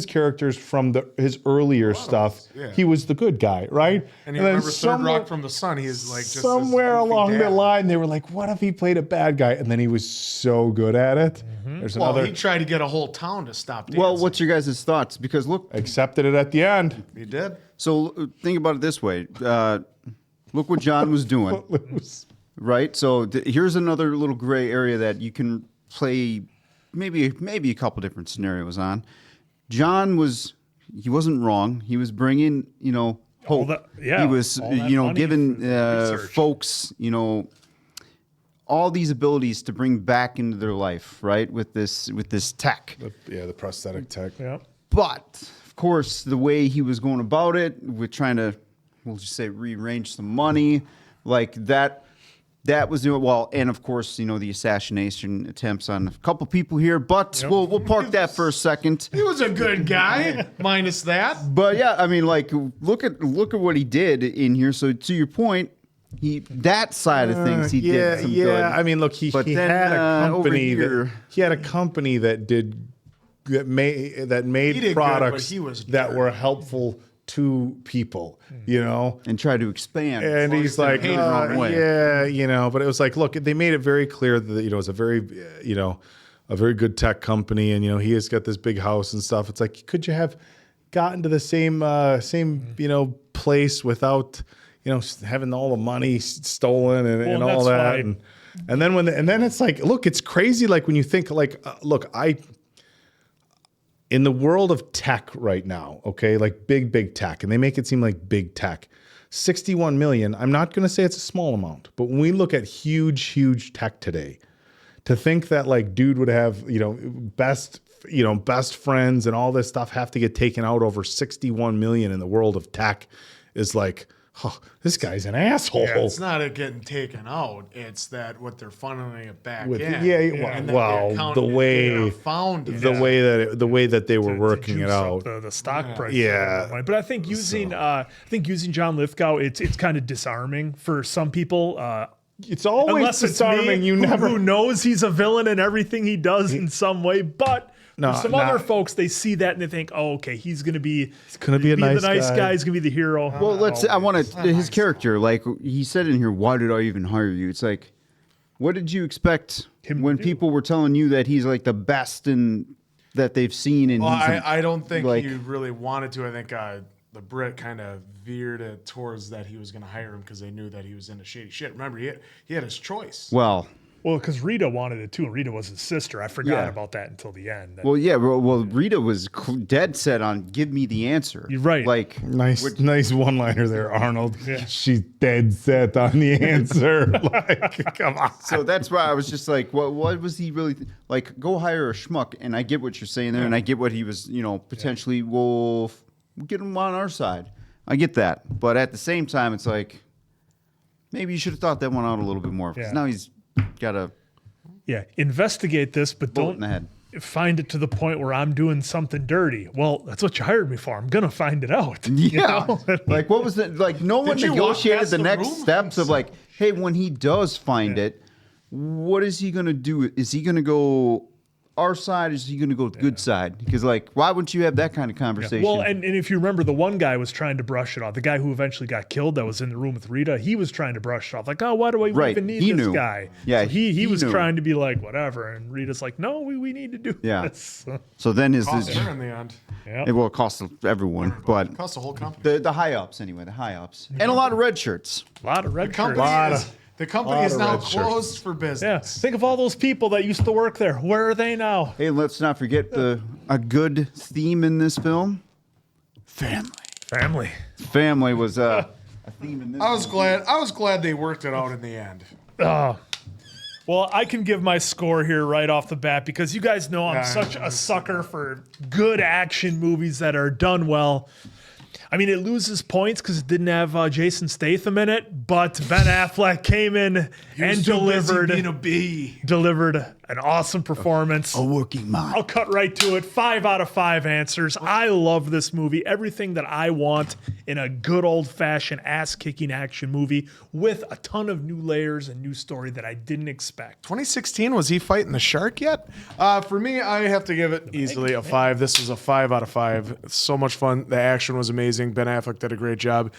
characters from his earlier stuff, he was the good guy, right? And you remember Third Rock from the Sun, he's like just somewhere along the line, they were like, what if he played a bad guy? And then he was so good at it. There's another. He tried to get a whole town to stop dancing. Well, what's your guys' thoughts? Because look, accepted it at the end. He did. So think about it this way. Look what John was doing, right? So here's another little gray area that you can play maybe a couple different scenarios on. John he wasn't wrong. He was bringing, hope. He was, giving folks, all these abilities to bring back into their life, right? With this tech. The prosthetic tech. Yeah. But of course, the way he was going about it, with trying to, we'll just say, rearrange some money, like that. That was well, and of course, the assassination attempts on a couple people here, but we'll park that for a second. He was a good guy, minus that. But yeah, I mean, like, look at what he did in here. So to your point, that side of things he did some good. I mean, look, he had a company that made products that were helpful to people, and try to expand. And he's like, but it was like, look, they made it very clear that it was a very good tech company, and he has got this big house and stuff. It's like, could you have gotten to the same place without having all the money stolen and all that, and then it's like, look, it's crazy. Like when you think, like, look, in the world of tech right now, okay, like big tech, and they make it seem like big tech, 61 million, I'm not going to say it's a small amount, but when we look at huge tech today, to think that like dude would have, best friends and all this stuff have to get taken out over 61 million in the world of tech is like, oh, this guy's an asshole. Yeah, it's not getting taken out. It's that what they're funneling it back in. The way that they were working it out. The stock price. Yeah. But I think using John Lithgow, it's kind of disarming for some people. It's always disarming. Who knows he's a villain in everything he does in some way, but. Other folks, they see that and they think, "Oh, okay, he's going to be a nice guy. He's going to be the hero." Well, his character, like he said in here, "Why did I even hire you?" It's like, What did you expect when people were telling you that he's like the best and that they've seen? And Well, he's I don't think like, he really wanted to. I think the Brit kind of veered it towards that he was going to hire him because they knew that he was into shady shit. Remember, he had his choice. well, because Rita wanted it too, and Rita was his sister. I forgot Yeah. about that until the end. well, Rita was dead set on give me the answer. You're right. Like Nice one-liner there, Arnold. She's dead set on the answer. Like, come on. So that's why I was just like, what was he really like? Go hire a schmuck, and I get what you're saying there, and I get what he was, potentially. We'll get him on our side. I get that, but at the same time, it's like maybe you should have thought that one out a little bit more because now he's got a investigate this, but bullet in don't the head. find it to the point where I'm doing something dirty. Well, that's what you hired me for. I'm gonna find it out. Yeah. Like what was that? Like no one Did you walk negotiated past the the next room? steps of like, hey, when he does find it, what is he gonna do? Is he gonna go our side? Is he gonna go good side? Because like, why wouldn't you have that kind of conversation? Well, and if you remember, the one guy was trying to brush it off. The guy who eventually got killed that was in the room with Rita, he was trying to brush it off. Like, oh, why do we Right. even need He this knew. guy? Yeah, So he was knew. trying to be like, whatever. And Rita's like, no, we need to do Yeah. this. So then Cost her in the end. it will cost everyone, but Cost the whole company. the high ups anyway, the high ups, and a lot of red shirts. A lot of red shirts. The company is now closed for business. Yeah. Think of all those people that used to work there. Where are they now? Hey, let's not forget a good theme in this film. Family. Family was a theme in this. I was glad they worked it out in the end. Well, I can give my score here right off the bat because you guys know I'm such a sucker for good action movies that are done well. I mean, it loses points because it didn't have Jason Statham in it, but Ben Affleck came in and delivered an awesome performance. A working man. I'll cut right to it. 5 out of 5 answers. I love this movie. Everything that I want in a good old-fashioned ass-kicking action movie with a ton of new layers and new story that I didn't expect. 2016, was he fighting the shark yet? For me, I have to give it easily a 5. This was a 5 out of 5. So much fun. The action was amazing. Ben Affleck did a great job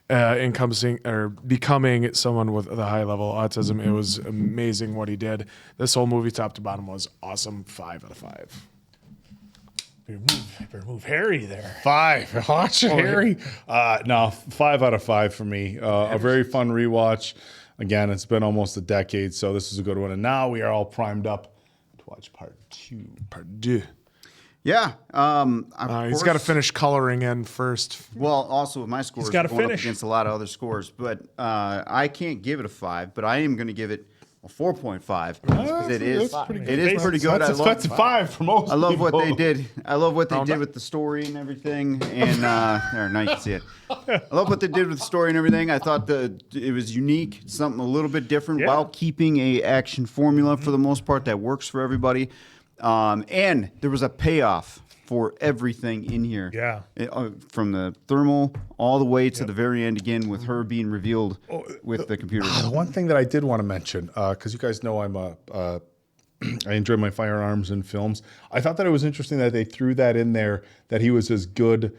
encompassing or becoming someone with the high level autism. It was amazing what he did. This whole movie, top to bottom, was awesome. 5 out of 5. Better move Harry there. 5. Watch Harry. No, 5 out of 5 for me. A very fun rewatch. Again, it's been almost a decade, so this is a good one. And now we are all primed up to watch part 2. Part 2. Yeah. He's got to finish coloring in first. Well, also with my scores gotta going finish. up against a lot of other scores, but I can't give it a 5, but I am going to give it a 4.5 because it is pretty good. That's a 5 for most I love people. what they did. I love what they did with the story and everything. And there, now you can see it. I love what they did with the story and everything. I thought it was unique, something a little bit different while keeping a action formula for the most part that works for everybody. And there was a payoff for everything in here. Yeah. From the thermal all the way to the very end again with her being revealed with the computer. The one thing that I did want to mention, because you guys know I enjoy my firearms in films. I thought that it was interesting that they threw that in there, that he was as good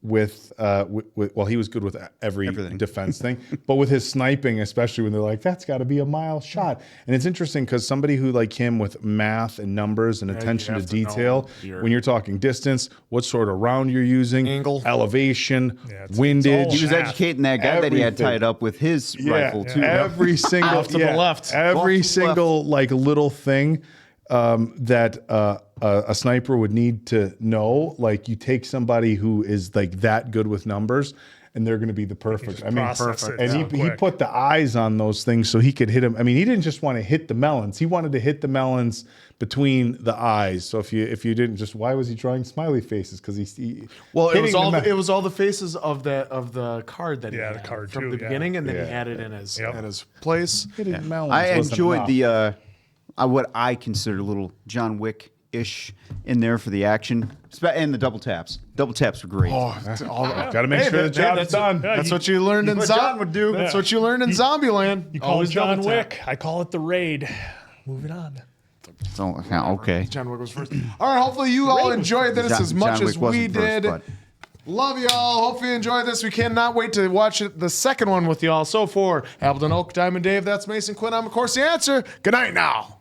with he was good with everything. Defense thing, but with his sniping, especially when they're like, that's got to be a mile shot. And it's interesting because somebody who like him with math and numbers and attention to detail, when you're talking distance, what sort of round you're using, angle, elevation, windage. He was educating that guy that he had tied up with his rifle too. Every single off to the left. every Off to the single like little thing that a sniper would need to know. Like you take somebody who is like that good with numbers, and they're going to be the perfect. I mean, perfect. And he put the eyes on those things so he could hit them. I mean, he didn't just want to hit the melons. He wanted to hit the melons between the eyes. So if you didn't just, why was he drawing smiley faces? Because it was all the faces of the card that he had the card from too, the beginning, and then he had it in his place. Hitting melons I wasn't enjoyed enough. the what I consider a little John Wick-ish in there for the action, and the double taps. Double taps were great. Got to make sure the job's done. That's what you learned in what John would do. That's what you learned in Zombieland. You call Always it John double tap. Wick. I call it the Raid. Moving on. So okay. John Wick was first. All right. Hopefully you all enjoyed this as much John Wick as we wasn't first, did. but Love y'all. Hopefully you enjoyed this. We cannot wait to watch the second one with y'all. So for Appleton Oak, Diamond Dave, that's Mason Quinn. I'm, of course, the answer. Good night now.